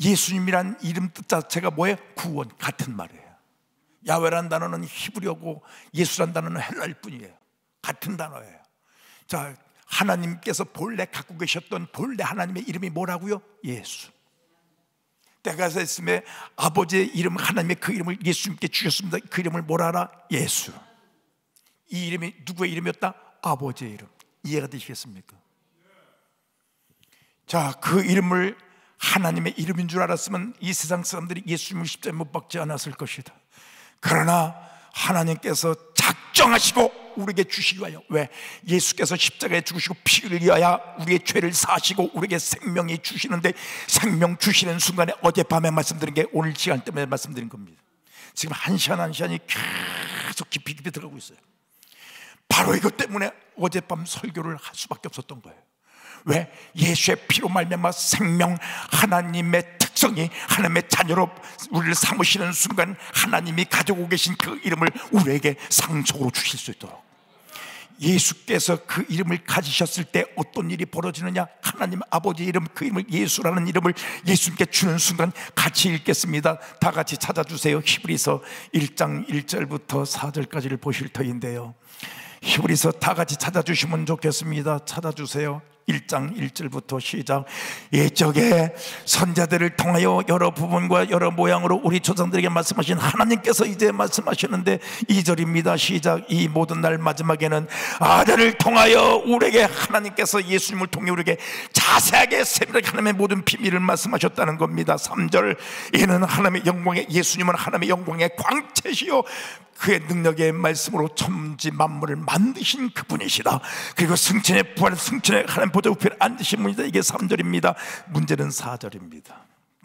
예수님이란 이름 뜻 자체가 뭐예요? 구원. 같은 말이에요. 야훼라는 단어는 히브리어고 예수란 단어는 헬라일 뿐이에요. 같은 단어예요. 자, 하나님께서 본래 갖고 계셨던 본래 하나님의 이름이 뭐라고요? 예수. 때가 됐음에 아버지의 이름, 하나님의 그 이름을 예수님께 주셨습니다. 그 이름을 뭐라 하라? 예수. 이 이름이 누구의 이름이었다? 아버지의 이름. 이해가 되시겠습니까? 자, 그 이름을 하나님의 이름인 줄 알았으면 이 세상 사람들이 예수님을 십자가에 못 박지 않았을 것이다. 그러나 하나님께서 작정하시고 우리에게 주시기 위하여, 왜? 예수께서 십자가에 죽으시고 피 흘려야 우리의 죄를 사시고 우리에게 생명이 주시는데, 생명 주시는 순간에 어젯밤에 말씀드린 게 오늘 시간 때문에 말씀드린 겁니다. 지금 한 시간 한 시간이 계속 깊이 들어가고 있어요. 바로 이것 때문에 어젯밤 설교를 할 수밖에 없었던 거예요. 왜? 예수의 피로 말미암아 생명, 하나님의 특성이 하나님의 자녀로 우리를 삼으시는 순간 하나님이 가지고 계신 그 이름을 우리에게 상속으로 주실 수 있도록, 예수께서 그 이름을 가지셨을 때 어떤 일이 벌어지느냐? 하나님 아버지 이름, 그 이름을 예수라는 이름을 예수님께 주는 순간, 같이 읽겠습니다. 다 같이 찾아주세요. 히브리서 1장 1절부터 4절까지를 보실 터인데요, 히브리서 다 같이 찾아주시면 좋겠습니다. 찾아주세요. 1장 1절부터 시작. 옛적에 선자들을 통하여 여러 부분과 여러 모양으로 우리 조상들에게 말씀하신 하나님께서 이제 말씀하시는데 2절입니다. 시작. 이 모든 날 마지막에는 아들을 통하여 우리에게, 하나님께서 예수님을 통해 우리에게 자세하게 세밀하게 하나님의 모든 비밀을 말씀하셨다는 겁니다. 3절. 이는 하나님의 영광의, 예수님은 하나님의 영광의 광채시요 그의 능력의 말씀으로 천지 만물을 만드신 그분이시다. 그리고 승천의 부활, 승천의 하나님 보좌 우편에 앉으신 분이다. 이게 3절입니다. 문제는 4절입니다.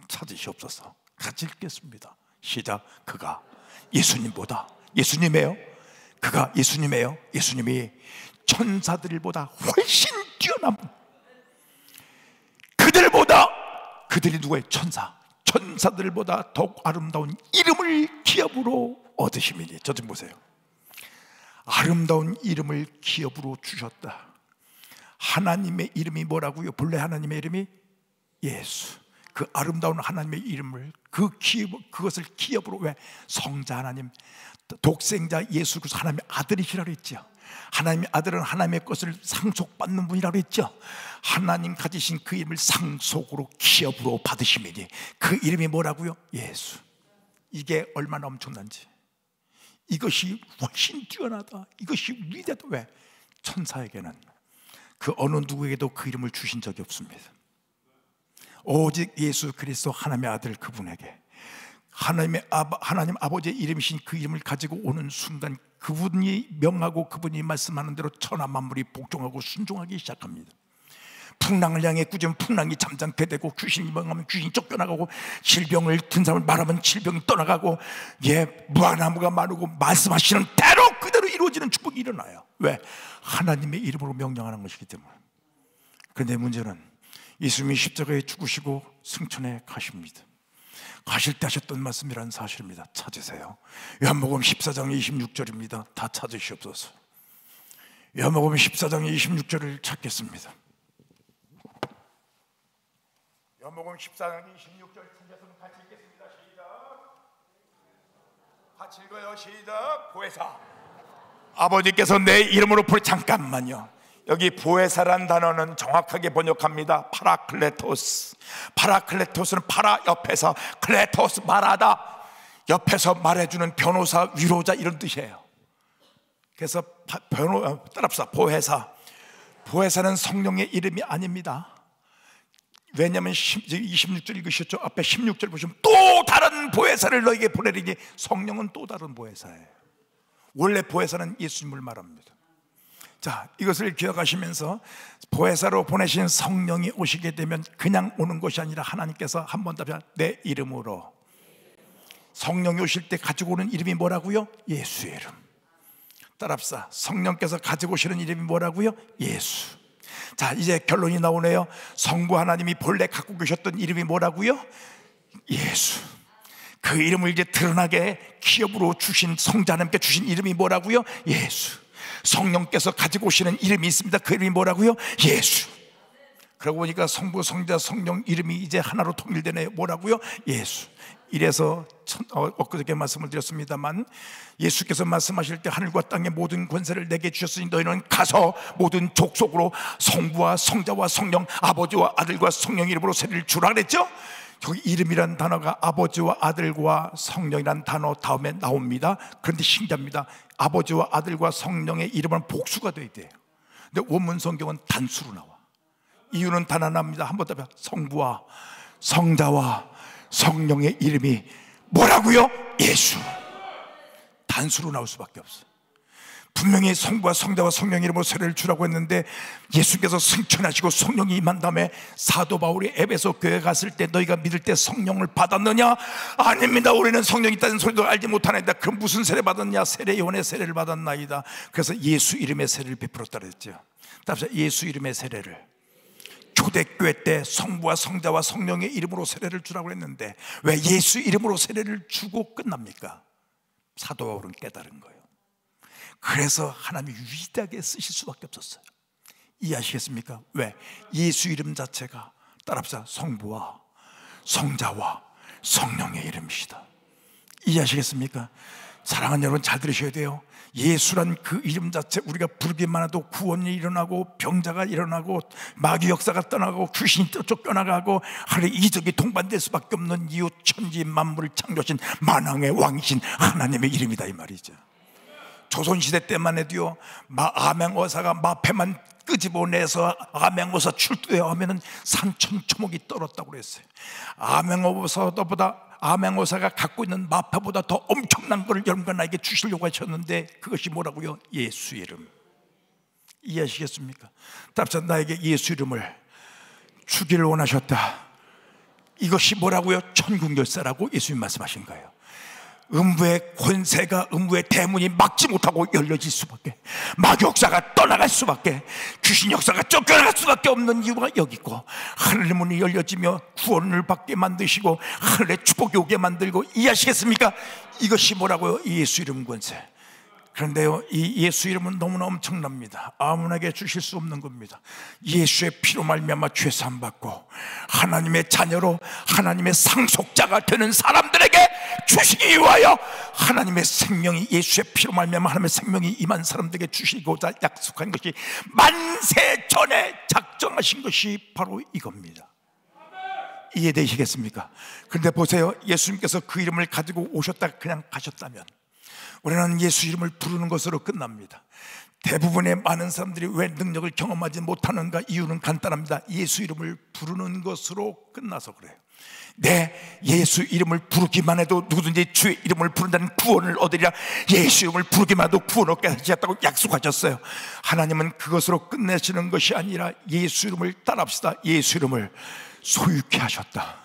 찾으시옵소서. 같이 읽겠습니다. 시작. 그가 예수님보다, 예수님이에요. 그가 예수님이에요. 예수님이 천사들보다 훨씬 뛰어난, 그들보다, 그들이 누구예요? 천사. 천사들보다 더욱 아름다운 이름을 기업으로 얻으심이니. 저 좀 보세요. 아름다운 이름을 기업으로 주셨다. 하나님의 이름이 뭐라고요? 본래 하나님의 이름이 예수. 그 아름다운 하나님의 이름을, 그 기업, 그것을 기업으로, 왜? 성자 하나님, 독생자 예수 그리스도 하나님의 아들이시라고 했죠. 하나님의 아들은 하나님의 것을 상속받는 분이라고 했죠. 하나님 가지신 그 이름을 상속으로, 기업으로 받으시면이 그 이름이 뭐라고요? 예수. 이게 얼마나 엄청난지. 이것이 훨씬 뛰어나다. 이것이 위대하다. 왜? 천사에게는, 그 어느 누구에게도 그 이름을 주신 적이 없습니다. 오직 예수 그리스도 하나님의 아들 그분에게 하나님 아버지의 이름이신 그 이름을 가지고 오는 순간 그분이 명하고 그분이 말씀하는 대로 천하 만물이 복종하고 순종하기 시작합니다. 풍랑을 향해 꾸짖으면 풍랑이 잠잠게 되고, 귀신이 명하면 귀신이 쫓겨나가고, 질병을 든 사람을 말하면 질병이 떠나가고, 무화나무가 마르고 말씀하시는 대로 그대로 이루어지는 축복이 일어나요. 왜? 하나님의 이름으로 명령하는 것이기 때문에. 그런데 문제는 예수님이 십자가에 죽으시고 승천해 가십니다. 가실 때 하셨던 말씀이라는 사실입니다. 찾으세요. 요한복음 14장 26절입니다. 다 찾으시옵소서. 요한복음 14장 26절을 찾겠습니다. 요한복음 14장 26절 찾아서 같이 읽겠습니다. 시작. 같이 읽어요. 시작. 보혜사, 아버지께서 내 이름으로 잠깐만요. 여기 보혜사란 단어는 정확하게 번역합니다. 파라클레토스. 파라클레토스는 파라 옆에서, 클레토스 말하다, 옆에서 말해주는 변호사, 위로자 이런 뜻이에요. 그래서 따라합시다. 보혜사. 보혜사는 성령의 이름이 아닙니다. 왜냐하면 26절 읽으셨죠? 앞에 16절 보시면 또 다른 보혜사를 너에게 보내리니, 성령은 또 다른 보혜사예요. 원래 보혜사는 예수님을 말합니다. 자, 이것을 기억하시면서 보혜사로 보내신 성령이 오시게 되면 그냥 오는 것이 아니라 하나님께서 한 번 더 내 이름으로, 성령이 오실 때 가지고 오는 이름이 뭐라고요? 예수의 이름. 따라합시다. 성령께서 가지고 오시는 이름이 뭐라고요? 예수. 자, 이제 결론이 나오네요. 성부 하나님이 본래 갖고 계셨던 이름이 뭐라고요? 예수. 그 이름을 이제 드러나게 기업으로 주신 성자 하나님께 주신 이름이 뭐라고요? 예수. 성령께서 가지고 오시는 이름이 있습니다. 그 이름이 뭐라고요? 예수. 그러고 보니까 성부, 성자, 성령 이름이 이제 하나로 통일되네요. 뭐라고요? 예수. 이래서 엊그저께 말씀을 드렸습니다만, 예수께서 말씀하실 때 하늘과 땅의 모든 권세를 내게 주셨으니 너희는 가서 모든 족속으로 성부와 성자와 성령, 아버지와 아들과 성령 이름으로 세례를 주라 그랬죠? 여기 이름이란 단어가 아버지와 아들과 성령이란 단어 다음에 나옵니다. 그런데 신기합니다. 아버지와 아들과 성령의 이름은 복수가 돼야 돼요. 근데 원문 성경은 단수로 나와. 이유는 단 하나입니다. 한번 더 성부와 성자와 성령의 이름이 뭐라고요? 예수. 단수로 나올 수밖에 없어요. 분명히 성부와 성자와 성령 이름으로 세례를 주라고 했는데, 예수께서 승천하시고 성령이 임한 다음에 사도 바울이 에베소 교회 갔을 때 너희가 믿을 때 성령을 받았느냐? 아닙니다. 우리는 성령이 있다는 소리도 알지 못하나이다. 그럼 무슨 세례 받았냐? 세례 요한의 세례를 받았나이다. 그래서 예수 이름의 세례를 베풀었다 그랬죠. 답시다. 예수 이름의 세례를. 초대교회 때 성부와 성자와 성령의 이름으로 세례를 주라고 했는데 왜 예수 이름으로 세례를 주고 끝납니까? 사도 바울은 깨달은 거예요. 그래서 하나님이 위대하게 쓰실 수밖에 없었어요. 이해하시겠습니까? 왜? 예수 이름 자체가, 따라합시다, 성부와 성자와 성령의 이름이시다. 이해하시겠습니까? 사랑하는 여러분, 잘 들으셔야 돼요. 예수란 그 이름 자체, 우리가 부르기만 해도 구원이 일어나고 병자가 일어나고 마귀 역사가 떠나고 귀신이 쫓겨나가고 하늘의 이적이 동반될 수밖에 없는 이유, 천지 만물을 창조하신 만왕의 왕이신 하나님의 이름이다 이 말이죠. 조선시대 때만 해도요, 아맹어사가 마패만 끄집어내서 아맹어사 출두해야 하면은 산천초목이 떨었다고 그랬어요. 아맹어사가 갖고 있는 마패보다 더 엄청난 걸 여러분과 나에게 주시려고 하셨는데, 그것이 뭐라고요? 예수 이름. 이해하시겠습니까? 답사, 나에게 예수 이름을 주기를 원하셨다. 이것이 뭐라고요? 천국 열쇠라고 예수님 말씀하신 거예요. 음부의 권세가, 음부의 대문이 막지 못하고 열려질 수밖에, 마귀 역사가 떠나갈 수밖에, 귀신 역사가 쫓겨나갈 수밖에 없는 이유가 여기 있고, 하늘의 문이 열려지며 구원을 받게 만드시고 하늘의 축복이 오게 만들고, 이해하시겠습니까? 이것이 뭐라고요? 예수 이름 권세. 그런데요, 이 예수 이름은 너무나 엄청납니다. 아무나에게 주실 수 없는 겁니다. 예수의 피로 말미암아 죄 사함 받고 하나님의 자녀로 하나님의 상속자가 되는 사람들에게 주시기 위하여 하나님의 생명이, 예수의 피로 말미암아 하나님의 생명이 임한 사람들에게 주시고자 약속한 것이 만세 전에 작정하신 것이 바로 이겁니다. 이해되시겠습니까? 그런데 보세요, 예수님께서 그 이름을 가지고 오셨다가 그냥 가셨다면 우리는 예수 이름을 부르는 것으로 끝납니다. 대부분의 많은 사람들이 왜 능력을 경험하지 못하는가? 이유는 간단합니다. 예수 이름을 부르는 것으로 끝나서 그래요. 예수 이름을 부르기만 해도 누구든지 주의 이름을 부른다는 구원을 얻으리라. 예수 이름을 부르기만 해도 구원을 얻게 하셨다고 약속하셨어요. 하나님은 그것으로 끝내시는 것이 아니라 예수 이름을 따라합시다. 예수 이름을 소유케 하셨다.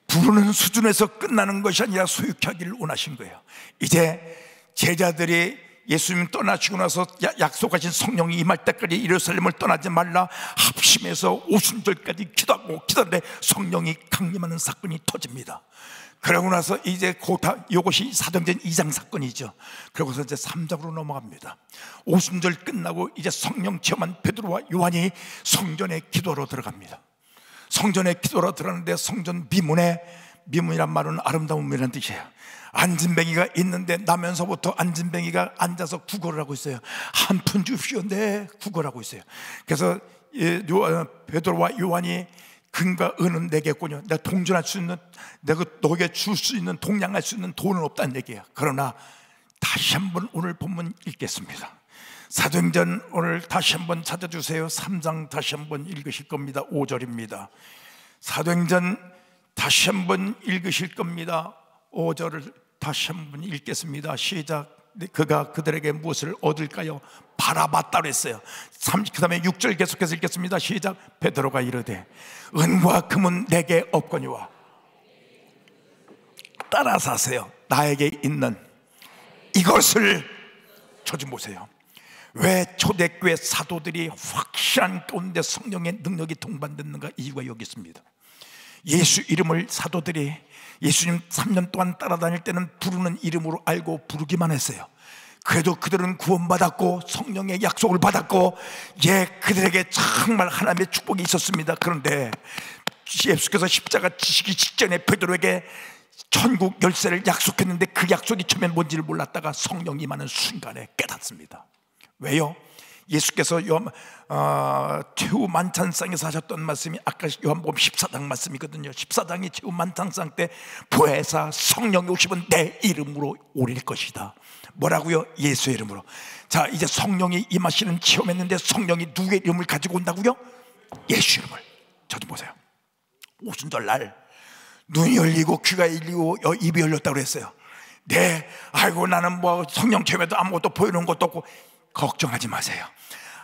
부르는 수준에서 끝나는 것이 아니라 소유케 하기를 원하신 거예요. 이제 제자들이 예수님 떠나시고 나서 약속하신 성령이 임할 때까지 예루살렘을 떠나지 말라 합심해서 오순절까지 기도하고 기도하는데 성령이 강림하는 사건이 터집니다. 그러고 나서 이제 이것이 사도행전 2장 사건이죠. 그러고서 이제 3장으로 넘어갑니다. 오순절 끝나고 이제 성령 체험한 베드로와 요한이 성전에 기도로 들어갑니다. 성전에 기도로 들어가는데 성전 미문이란 말은 아름다움이라는 뜻이에요. 안진뱅이가 있는데 나면서부터 안진뱅이가 앉아서 구걸을 하고 있어요. 한 푼 주십시오. 네, 구걸하고 있어요. 그래서 베드로와 요한이 금과 은은 내게군요. 내가 동전할 수 있는, 내가 너에게 줄 수 있는, 동량할 수 있는 돈은 없다는 얘기예요. 그러나 다시 한번 오늘 본문 읽겠습니다. 사도행전 오늘 다시 한번 찾아주세요. 3장 다시 한번 읽으실 겁니다. 5절입니다. 사도행전 다시 한번 읽으실 겁니다. 5절을 다시 한번 읽겠습니다. 시작. 그가 그들에게 무엇을 얻을까요? 바라봤다 그랬어요. 그 다음에 6절 계속해서 읽겠습니다. 시작. 베드로가 이르되 은과 금은 내게 없거니와 따라서 하세요. 나에게 있는 이것을 저지 보세요. 왜 초대교회 사도들이 확실한 가운데 성령의 능력이 동반됐는가? 이유가 여기 있습니다. 예수 이름을 사도들이 예수님 3년 동안 따라다닐 때는 부르는 이름으로 알고 부르기만 했어요. 그래도 그들은 구원받았고 성령의 약속을 받았고 그들에게 정말 하나님의 축복이 있었습니다. 그런데 예수께서 십자가 지시기 직전에 베드로에게 천국 열쇠를 약속했는데 그 약속이 처음엔 뭔지를 몰랐다가 성령이 임하는 순간에 깨닫습니다. 왜요? 예수께서 최후 만찬상에서 하셨던 말씀이 아까 요한복음 14장 말씀이거든요. 14장이 최후 만찬상 때 보혜사 성령이 오시면 내 이름으로 오릴 것이다. 뭐라고요? 예수의 이름으로. 자, 이제 성령이 임하시는 체험했는데 성령이 누구의 이름을 가지고 온다고요? 예수 이름을. 저 좀 보세요. 오순절 날 눈이 열리고 귀가 열리고 입이 열렸다고 그랬어요. 아이고 나는 뭐 성령 체험에도 아무것도 보이는 것도 없고 걱정하지 마세요.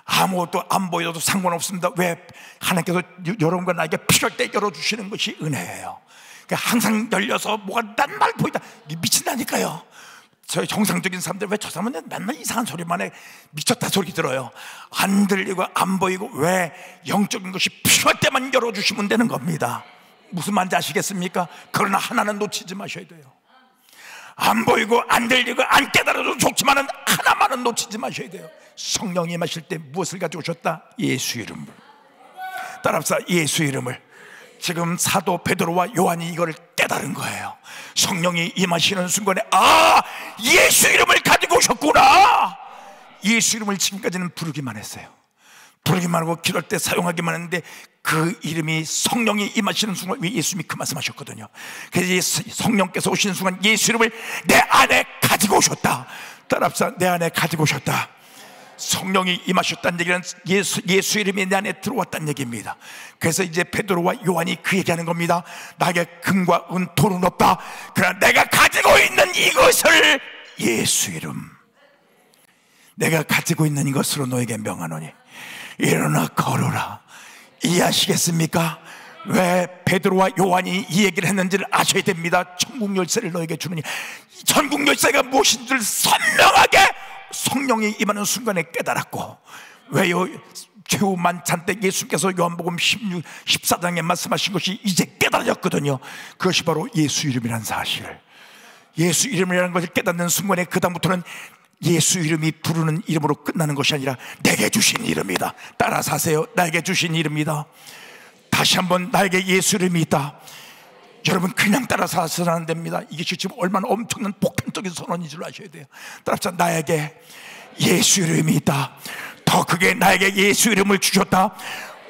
아무것도 안 보여도 상관없습니다. 왜? 하나님께서 여러분과 나에게 필요할 때 열어주시는 것이 은혜예요. 그러니까 항상 열려서 뭐가 난 말 보이다 미친다니까요. 저희 정상적인 사람들 왜 저 사람은 맨날 이상한 소리만 해 미쳤다 소리 들어요. 안 들리고 안 보이고 왜? 영적인 것이 필요할 때만 열어주시면 되는 겁니다. 무슨 말인지 아시겠습니까? 그러나 하나는 놓치지 마셔야 돼요. 안 보이고 안 들리고 안 깨달아도 좋지만은 하나만은 놓치지 마셔야 돼요. 성령이 임하실 때 무엇을 가지고 오셨다? 예수 이름을. 따라합시다. 예수 이름을. 지금 사도 베드로와 요한이 이걸 깨달은 거예요. 성령이 임하시는 순간에 예수 이름을 가지고 오셨구나. 예수 이름을 지금까지는 부르기만 했어요. 부르기만 하고 기도할 때 사용하기만 했는데 그 이름이 성령이 임하시는 순간 예수님이 그 말씀하셨거든요. 그래서 성령께서 오시는 순간 예수 이름을 내 안에 가지고 오셨다. 따라합시다. 내 안에 가지고 오셨다. 성령이 임하셨다는 얘기는 예수 이름이 내 안에 들어왔다는 얘기입니다. 그래서 이제 베드로와 요한이 그 얘기하는 겁니다. 나에게 금과 은 돈은 없다. 그러나 내가 가지고 있는 이것을 예수 이름, 내가 가지고 있는 이것으로 너에게 명하노니 일어나 걸어라. 이해하시겠습니까? 왜 베드로와 요한이 이 얘기를 했는지를 아셔야 됩니다. 천국 열쇠를 너에게 주느니, 천국 열쇠가 무엇인지를 선명하게 성령이 임하는 순간에 깨달았고, 왜요? 최후 만찬 때 예수께서 요한복음 14장에 말씀하신 것이 이제 깨달아졌거든요. 그것이 바로 예수 이름이라는 사실. 예수 이름이라는 것을 깨닫는 순간에 그 다음부터는 예수 이름이 부르는 이름으로 끝나는 것이 아니라 내게 주신 이름이다. 따라서 하세요. 나에게 주신 이름이다. 다시 한번 나에게 예수 이름이 있다. 여러분 그냥 따라서 하셔서는 안 됩니다. 이게 지금 얼마나 엄청난 폭탄적인 선언인 줄 아셔야 돼요. 따라서 나에게 예수 이름이 있다. 더 크게 나에게 예수 이름을 주셨다.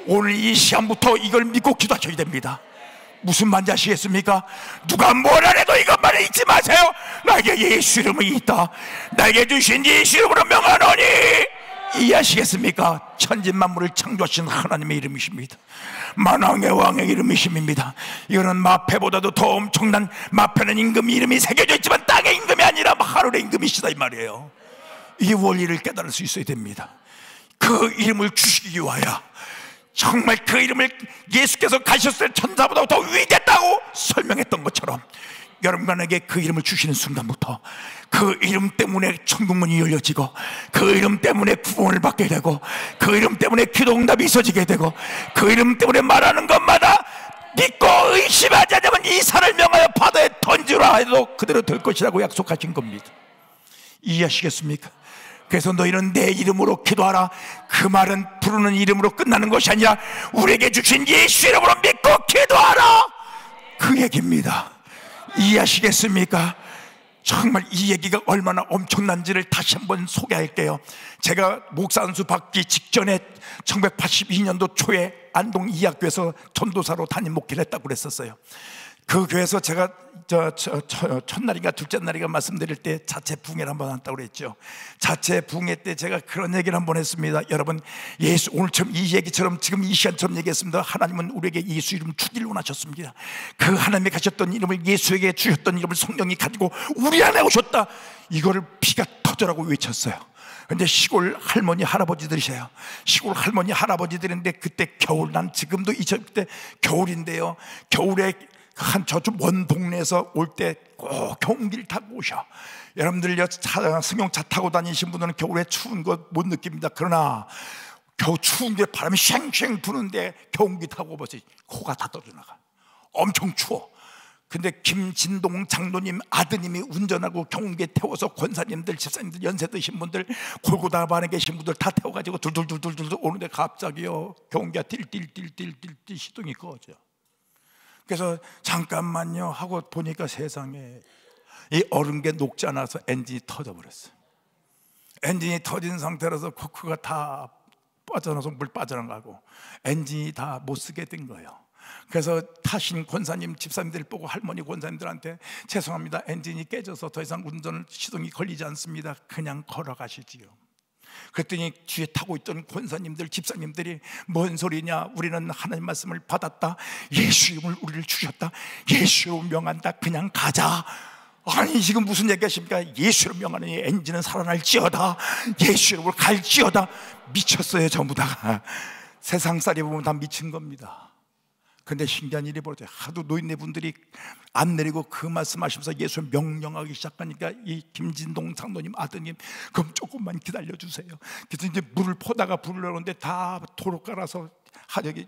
오늘 이 시간부터 이걸 믿고 기도하셔야 됩니다. 무슨 말인지 아시겠습니까? 누가 뭐라 해도 이것 말이야. 말을 잊지 마세요. 나에게 예수 이름이 있다. 나에게 주신 예수 이름으로 명하노니. 이해하시겠습니까? 천지만물을 창조하신 하나님의 이름이십니다. 만왕의 왕의 이름이십니다. 이거는 마패보다도 더 엄청난, 마패는 임금 이름이 새겨져 있지만 땅의 임금이 아니라 하늘의 임금이시다 이 말이에요. 이 원리를 깨달을 수 있어야 됩니다. 그 이름을 주시기 위하여 정말 그 이름을 예수께서 가셨을 때 천사보다 더 위대했다고 설명했던 것처럼 여러분에게 그 이름을 주시는 순간부터 그 이름 때문에 천국문이 열려지고, 그 이름 때문에 구원을 받게 되고, 그 이름 때문에 기도응답이 있어지게 되고, 그 이름 때문에 말하는 것마다 믿고 의심하지 않으면 이 산을 명하여 바다에 던지라 해도 그대로 될 것이라고 약속하신 겁니다. 이해하시겠습니까? 그래서 너희는 내 이름으로 기도하라. 그 말은 부르는 이름으로 끝나는 것이 아니라 우리에게 주신 예수 이름으로 믿고 기도하라, 그 얘기입니다. 이해하시겠습니까? 정말 이 얘기가 얼마나 엄청난지를 다시 한번 소개할게요. 제가 목사 안수 받기 직전에 1982년도 초에 안동 이학교에서 전도사로 담임 목회를 했다고 그랬었어요. 그 교회에서 제가 첫날인가 둘째 날인가 말씀드릴 때 자체 부흥회를 한번 한다고 그랬죠. 자체 부흥회 때 제가 그런 얘기를 한번 했습니다. 여러분, 예수, 오늘처럼 이 얘기처럼 지금 이 시간처럼 얘기했습니다. 하나님은 우리에게 예수 이름 주기를 원하셨습니다. 그 하나님이 가셨던 이름을, 예수에게 주셨던 이름을 성령이 가지고 우리 안에 오셨다, 이거를 피가 터져라고 외쳤어요. 근데 시골 할머니 할아버지들이세요. 시골 할머니 할아버지들인데 그때 겨울, 난 지금도 그때 겨울인데요, 겨울에 한 저쪽 먼 동네에서 올 때 꼭 경운기를 타고 오셔. 여러분들 승용차 타고 다니신 분들은 겨울에 추운 거 못 느낍니다. 그러나 겨우 추운 게 바람이 쉥쉥 부는데 경운기 타고 보세요. 코가 다 떨어져나가. 엄청 추워. 근데 김진동 장로님 아드님이 운전하고 경운기에 태워서 권사님들, 집사님들, 연세 드신 분들, 골고다반에 계신 분들 다 태워가지고 둘둘둘둘둘 오는데 갑자기요, 경운기가 띨띨띨띨띨 시동이 꺼져. 그래서 잠깐만요 하고 보니까 세상에 이 얼음게 녹지 않아서 엔진이 터져버렸어요. 엔진이 터진 상태라서 코크가 다 빠져나서 물 빠져나가고 엔진이 다 못 쓰게 된 거예요. 그래서 타신 권사님, 집사님들 보고 할머니 권사님들한테 죄송합니다, 엔진이 깨져서 더 이상 운전 시동이 걸리지 않습니다, 그냥 걸어가시지요. 그랬더니 뒤에 타고 있던 권사님들, 집사님들이 뭔 소리냐, 우리는 하나님 말씀을 받았다, 예수 이름을 우리를 주셨다, 예수 이름을 명한다, 그냥 가자. 아니 지금 무슨 얘기하십니까? 예수 이름을 명하니 엔진은 살아날지어다, 예수 이름을 갈지어다. 미쳤어요 전부 다. 세상살이 보면 다 미친 겁니다. 근데 신기한 일이 벌어져요. 하도 노인네 분들이 안 내리고 그 말씀하시면서 예수를 명령하기 시작하니까 이 김진동 장로님 아드님, 그럼 조금만 기다려주세요. 그래서 이제 물을 퍼다가 부르려는데 다 도로 깔아서 여기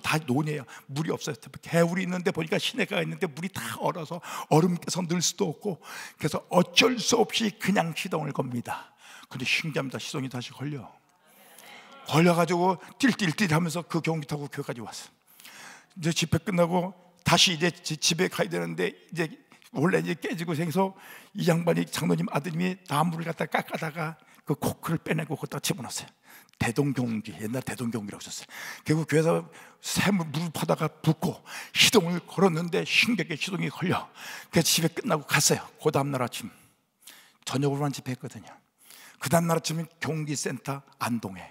다 논이에요. 물이 없어요. 개울이 있는데 보니까 시내가가 있는데 물이 다 얼어서 얼음께서 늘 수도 없고, 그래서 어쩔 수 없이 그냥 시동을 겁니다. 근데 신기합니다. 시동이 다시 걸려가지고 띨띨띨 하면서 그 경기 타고 교회까지 왔어요. 이제 집회 끝나고 다시 이제 집에 가야 되는데, 이제 원래 이제 깨지고 생겨서 이 양반이, 장로님 아드님이 나무를 갖다 깎아다가 그 코크를 빼내고 거기다 집어넣었어요. 대동경기, 옛날 대동경기라고 썼어요. 결국 교회에서 샘을 물을 파다가 붓고 시동을 걸었는데 신기하게 시동이 걸려. 그래서 집회 끝나고 갔어요. 그 다음날 아침 저녁으로만 집회했거든요. 그 다음날 아침에 경기센터 안동에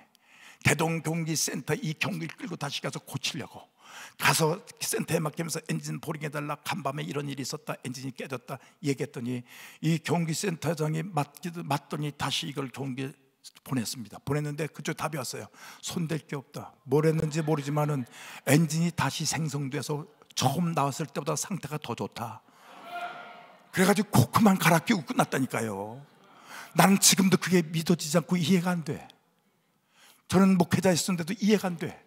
대동경기센터 이 경기를 끌고 다시 가서 고치려고 가서 센터에 맡기면서 엔진 보링해달라, 간밤에 이런 일이 있었다, 엔진이 깨졌다 얘기했더니 이 경기센터장이 맞더니 다시 이걸 경기에 보냈습니다. 보냈는데 그쪽 답이 왔어요. 손댈 게 없다. 뭘 했는지 모르지만은 엔진이 다시 생성돼서 처음 나왔을 때보다 상태가 더 좋다. 그래가지고 코크만 갈아 끼우고 끝났다니까요. 나는 지금도 그게 믿어지지 않고 이해가 안 돼. 저는 목회자였는데도 이해가 안 돼.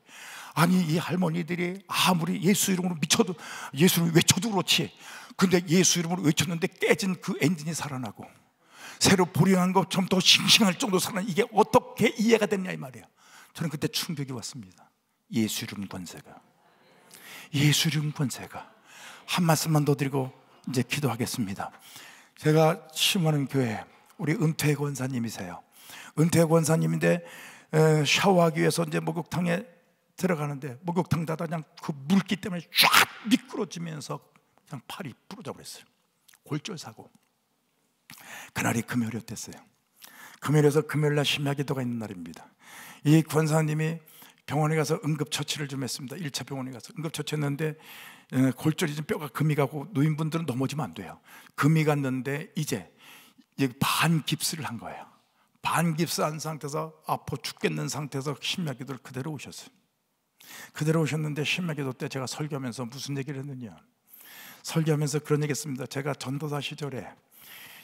아니 이 할머니들이 아무리 예수 이름으로 미쳐도, 예수를 외쳐도 그렇지, 근데 예수 이름으로 외쳤는데 깨진 그 엔진이 살아나고 새로 보링한 것처럼 더 싱싱할 정도로 살아나, 이게 어떻게 이해가 됐냐 이 말이에요. 저는 그때 충격이 왔습니다. 예수 이름 권세가, 예수 이름 권세가. 한 말씀만 더 드리고 이제 기도하겠습니다. 제가 심하는 교회 우리 은퇴 권사님이세요. 은퇴 권사님인데 샤워하기 위해서 이제 목욕탕에 들어가는데 목욕탕 닫아 그냥 그 물기 때문에 쫙 미끄러지면서 그냥 팔이 부러져 버렸어요. 골절사고. 그날이 금요일이었댔어요. 금요일에서 금요일날 심야기도가 있는 날입니다. 이 권사님이 병원에 가서 응급처치를 좀 했습니다. 1차 병원에 가서 응급처치했는데 골절이 좀 뼈가 금이 가고 노인분들은 넘어지면 안 돼요. 금이 갔는데 이제 반깁스를 한 거예요. 반깁스한 상태에서 아파 죽겠는 상태에서 심야기도를 그대로 오셨어요. 그대로 오셨는데 심야기도 때 제가 설교하면서 무슨 얘기를 했느냐, 설교하면서 그런 얘기 했습니다. 제가 전도사 시절에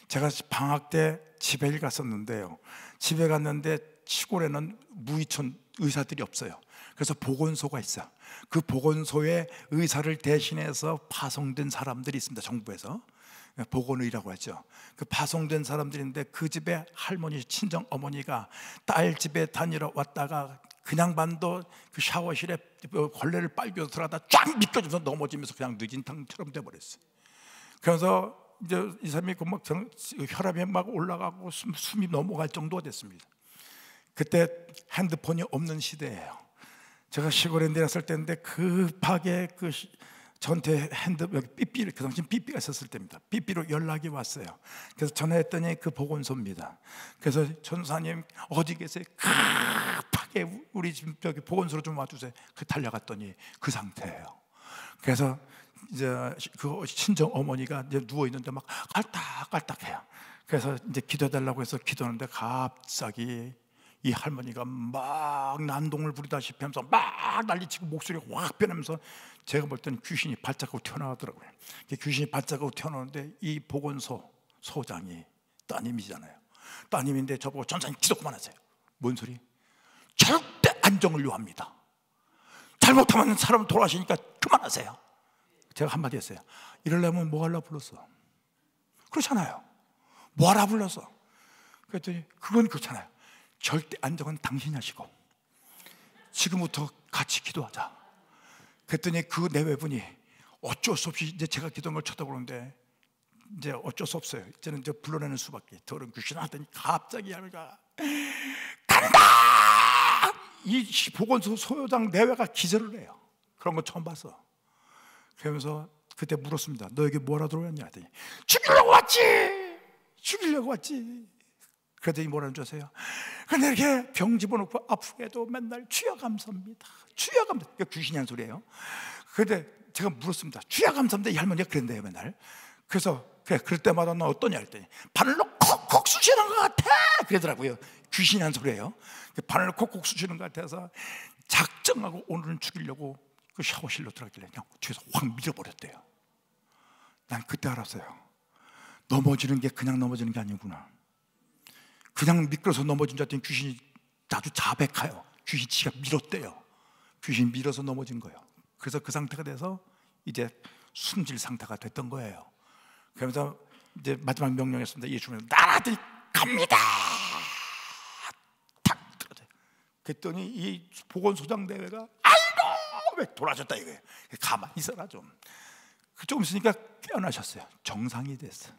제가 방학 때 집에 갔었는데요, 집에 갔는데 시골에는 무의촌 의사들이 없어요. 그래서 보건소가 있어요. 그 보건소에 의사를 대신해서 파송된 사람들이 있습니다. 정부에서 보건의라고 하죠. 그 파송된 사람들인데 그 집에 할머니, 친정 어머니가 딸 집에 다니러 왔다가 그냥 반도 그 샤워실에 걸레를 빨겨서 들어가다 쫙 미끄러져서 넘어지면서 그냥 늦은 탕처럼 돼버렸어요. 그래서 이제 이 사람이 막 혈압이 막 올라가고 숨이 넘어갈 정도가 됐습니다. 그때 핸드폰이 없는 시대예요. 제가 시골에 내렸을 때인데 급하게 그 저한테 삐삐를, 그 당시 삐삐가 있었을 때입니다. 삐삐로 연락이 왔어요. 그래서 전화했더니 그 보건소입니다. 그래서 전사님 어디 계세요? 급하게 우리 집 저기 보건소로 좀 와주세요. 그 달려갔더니 그 상태예요. 그래서 이제 그 친정 어머니가 이제 누워 있는데 막 깔딱깔딱해요. 그래서 이제 기도해달라고 해서 기도하는데 갑자기 이 할머니가 막 난동을 부리다시피 하면서 막 난리치고 목소리가 확 변하면서 제가 볼 때는 귀신이 발작하고 튀어나오더라고요. 귀신이 발작하고 튀어나오는데 이 보건소 소장이 따님이잖아요. 따님인데 저보고 전사님 기도 그만하세요. 뭔 소리? 절대 안정을 요합니다. 잘못하면 사람 돌아가시니까 그만하세요. 제가 한마디 했어요. 이러려면 뭐 하려고 불렀어? 그렇잖아요. 뭐 하라 불렀어? 그랬더니 그건 그렇잖아요. 절대 안정은 당신이 하시고 지금부터 같이 기도하자. 그랬더니 그 내외분이 어쩔 수 없이 이제 제가 기도한 걸 쳐다보는데 이제 어쩔 수 없어요. 이제는 이제 불러내는 수밖에. 더러운 귀신 하더니 갑자기 할머니가 간다! 이 보건소 소요장 내외가 기절을 해요. 그런 거 처음 봤어. 그러면서 그때 물었습니다. 너 여기 뭐라 들어왔냐 하더니 죽이려고 왔지. 죽이려고 왔지. 그랬더니 뭐라는 줄 아세요? 근데 이렇게 병 집어넣고 아프게도 맨날 주여 감사합니다. 주여 감사합니다. 귀신이 한 소리예요. 그런데 제가 물었습니다. 주여 감사합니다. 이 할머니가 그랬는데요 맨날. 그래서 그래, 그럴 때마다 너 어떠냐 했더니 바늘로 콕콕 쑤시는 것 같아 그러더라고요. 귀신이 한 소리예요. 바늘로 콕콕 쑤시는 것 같아서 작정하고 오늘은 죽이려고 그 샤워실로 들어가길래 그냥 뒤에서 확 밀어버렸대요. 난 그때 알았어요. 넘어지는 게 그냥 넘어지는 게 아니구나. 그냥 미끄러서 넘어진 줄 알았더니 귀신이 아주 자백해요. 귀신이 지가 밀었대요. 귀신이 밀어서 넘어진 거예요. 그래서 그 상태가 돼서 이제 숨질 상태가 됐던 거예요. 그러면서 이제 마지막 명령했습니다. 예수님은 나라들이 갑니다. 탁 들어가요. 그랬더니 이 보건소장 대회가 아이고 왜 돌아졌다 이거예요. 가만히 있어라 좀. 조금 있으니까 깨어나셨어요. 정상이 됐어요.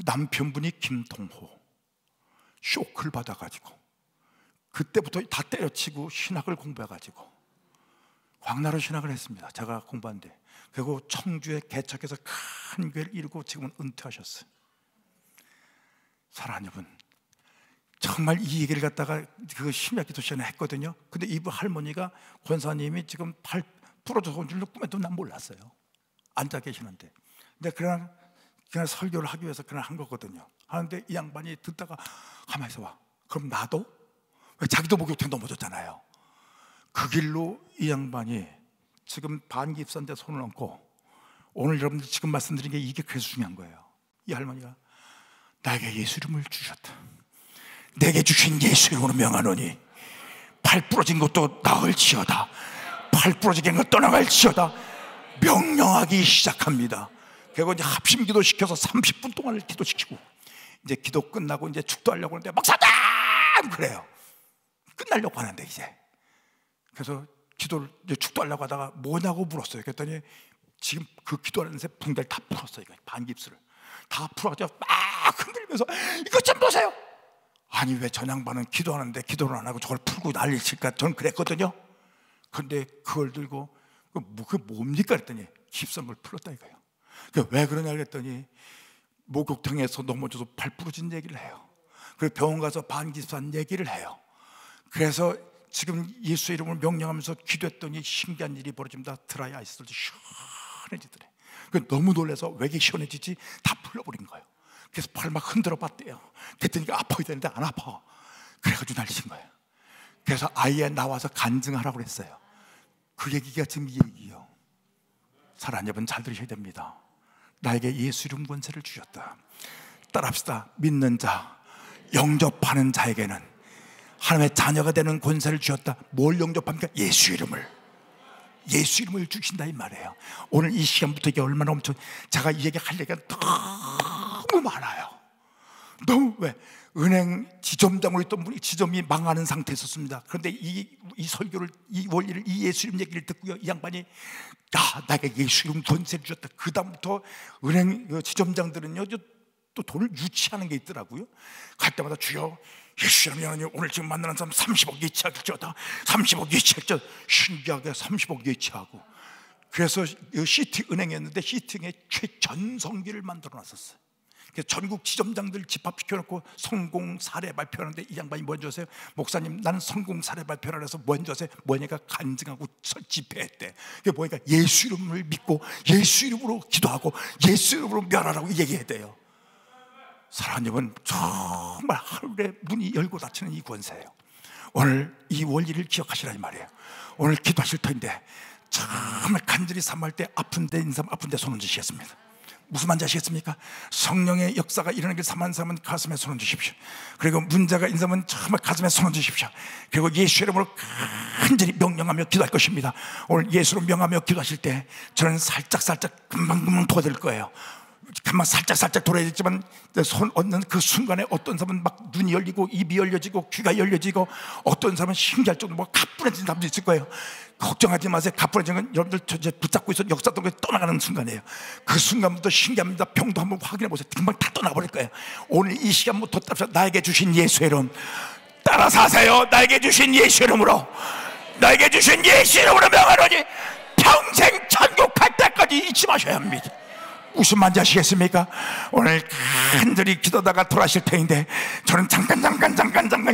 남편분이 김통호 쇼크를 받아가지고 그때부터 다 때려치고 신학을 공부해가지고 광나루 신학을 했습니다. 제가 공부한데. 그리고 청주에 개척해서 큰 교회를 이루고 지금은 은퇴하셨어요. 사랑하는 여러분, 정말 이 얘기를 갖다가 그 심야기도 시간에 했거든요. 근데 이 할머니가 권사님이 지금 팔 부러져서 온 줄로 꿈에도 난 몰랐어요. 앉아 계시는데. 근데 그냥 설교를 하기 위해서 그냥 한 거거든요. 하는데 이 양반이 듣다가 가만히 있어 봐. 그럼 나도? 왜 자기도 목욕탕 넘어졌잖아요. 그 길로 이 양반이 지금 반깁스한데 손을 얹고 오늘 여러분들 지금 말씀드린 게 이게 그래서 중요한 거예요. 이 할머니가 나에게 예수 이름을 주셨다. 내게 주신 예수 이름으로 명하노니 팔 부러진 것도 나을지어다. 팔 부러진 것 떠나갈지어다. 명령하기 시작합니다. 그리고 이제 합심 기도 시켜서 30분 동안을 기도시키고 이제 기도 끝나고 이제 축도하려고 하는데 목사님 그래요. 끝나려고 하는데 이제 그래서 기도를 이제 축도하려고 하다가 뭐냐고 물었어요. 그랬더니 지금 그 기도하는 새 붕대를 다 풀었어요. 반깁스를 다 풀어가지고 막 흔들면서 이것 좀 보세요. 아니 왜 전 양반은 기도하는데 기도를 안 하고 저걸 풀고 난리를 칠까? 저는 그랬거든요. 그런데 그걸 들고 그게 뭡니까? 그랬더니 깁스한 걸 풀었다 이거예요. 왜 그러냐 그랬더니 목욕탕에서 넘어져서 발 부러진 얘기를 해요. 그리고 병원 가서 반기수한 얘기를 해요. 그래서 지금 예수 이름을 명령하면서 기도했더니 신기한 일이 벌어집니다. 드라이 아이스도 시원해지더래. 너무 놀라서 왜 이게 시원해지지? 다 풀려버린 거예요. 그래서 팔을 막 흔들어 봤대요. 그랬더니 아파야 되는데 안 아파. 그래가지고 날리신 거예요. 그래서 아예 나와서 간증하라고 그랬어요. 그 얘기가 지금 이 얘기예요. 사랑하는 여러분, 잘 들으셔야 됩니다. 나에게 예수 이름 권세를 주셨다. 따라합시다. 믿는 자, 영접하는 자에게는 하나님의 자녀가 되는 권세를 주셨다. 뭘 영접합니까? 예수 이름을 주신다 이 말이에요. 오늘 이 시간부터 이게 얼마나 엄청, 제가 이 얘기 할 얘기가 너무 많아요. 너무. 왜? 은행 지점장으로 있던 분이 지점이 망하는 상태에 있었습니다. 그런데 이 설교를, 이 원리를, 이 예수 이름 얘기를 듣고요, 이 양반이 나에게 예수 이름 권세를 주셨다. 그 다음부터 은행 지점장들은요 또 돈을 유치하는 게 있더라고요. 갈 때마다 주여 예수 이름이라니 오늘 지금 만나는 사람 30억 예치할지어다. 30억 예치할지어다. 신기하게 30억 예치하고. 그래서 시티은행이었는데 시티은행에 최전성기를 만들어 놨었어요. 전국 지점장들 집합시켜놓고 성공 사례 발표하는데 이 양반이 뭔지 아세요? 목사님, 나는 성공 사례 발표를 해서 뭔지 아세요? 뭐냐가 간증하고 집회했대. 그게 뭐니까 예수 이름을 믿고 예수 이름으로 기도하고 예수 이름으로 멸하라고 얘기해야 돼요. 사랑하는 여러분, 정말 하루에 문이 열고 닫히는 이 권세예요. 오늘 이 원리를 기억하시라는 말이에요. 오늘 기도하실 터인데 정말 간절히 삼할 때 아픈 데 인삼 아픈 데 손 얹으시겠습니다. 무슨 말인지 아시겠습니까? 성령의 역사가 일어나길 삼한 사람은 가슴에 손 얹으십시오. 그리고 문제가 있는 사람은 정말 가슴에 손 얹으십시오. 그리고 예수 이름으로 간절히 명령하며 기도할 것입니다. 오늘 예수로 명하며 기도하실 때 저는 살짝 금방 도와드릴 거예요. 그만 살짝 돌아야겠지만 손 얹는 그 순간에 어떤 사람은 막 눈이 열리고 입이 열려지고 귀가 열려지고 어떤 사람은 신기할 정도로 뭐 가뿐해진 사람도 있을 거예요. 걱정하지 마세요. 가뿐해지는 건 여러분들 이제 붙잡고 있어 역사 속에 떠나가는 순간이에요. 그 순간부터 신기합니다. 병도 한번 확인해 보세요. 금방 다 떠나버릴 거예요. 오늘 이 시간부터 나에게 주신 예수 이름 따라 사세요. 나에게 주신 예수 이름으로, 나에게 주신 예수 이름으로 명하노니 평생 천국 갈 때까지 잊지 마셔야 합니다. 무슨 말인지 아시겠습니까? 오늘 간절히 기도다가 돌아가실 터인데 저는 잠깐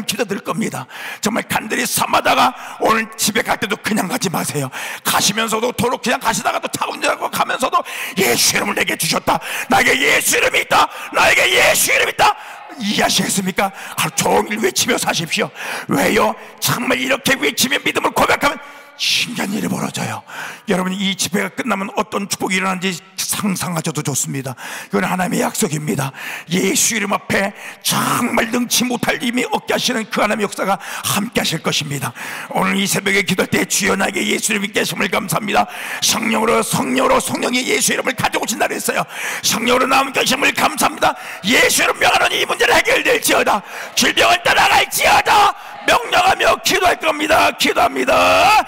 기도드릴 겁니다. 정말 간절히 삼하다가 오늘 집에 갈 때도 그냥 가지 마세요. 가시면서도 도로 그냥 가시다가도 차 운전하고 가면서도 예수 이름을 내게 주셨다. 나에게 예수 이름이 있다. 나에게 예수 이름이 있다. 이해하시겠습니까? 하루 종일 외치며 사십시오. 왜요? 정말 이렇게 외치며 믿음을 고백하면 신기한 일이 벌어져요. 여러분, 이 집회가 끝나면 어떤 축복이 일어나는지 상상하셔도 좋습니다. 이건 하나님의 약속입니다. 예수 이름 앞에 정말 능치 못할 힘이 없게 하시는 그 하나님의 역사가 함께 하실 것입니다. 오늘 이 새벽에 기도할 때 주여 나에게 예수 이름이 계심을 감사합니다. 성령이 예수 이름을 가지고 오신다 그랬어요. 성령으로 나온 계심을 감사합니다. 예수 이름 명하노니 이 문제를 해결될지어다. 질병을 떠나갈지어다. 명령하며 기도할 겁니다. 기도합니다.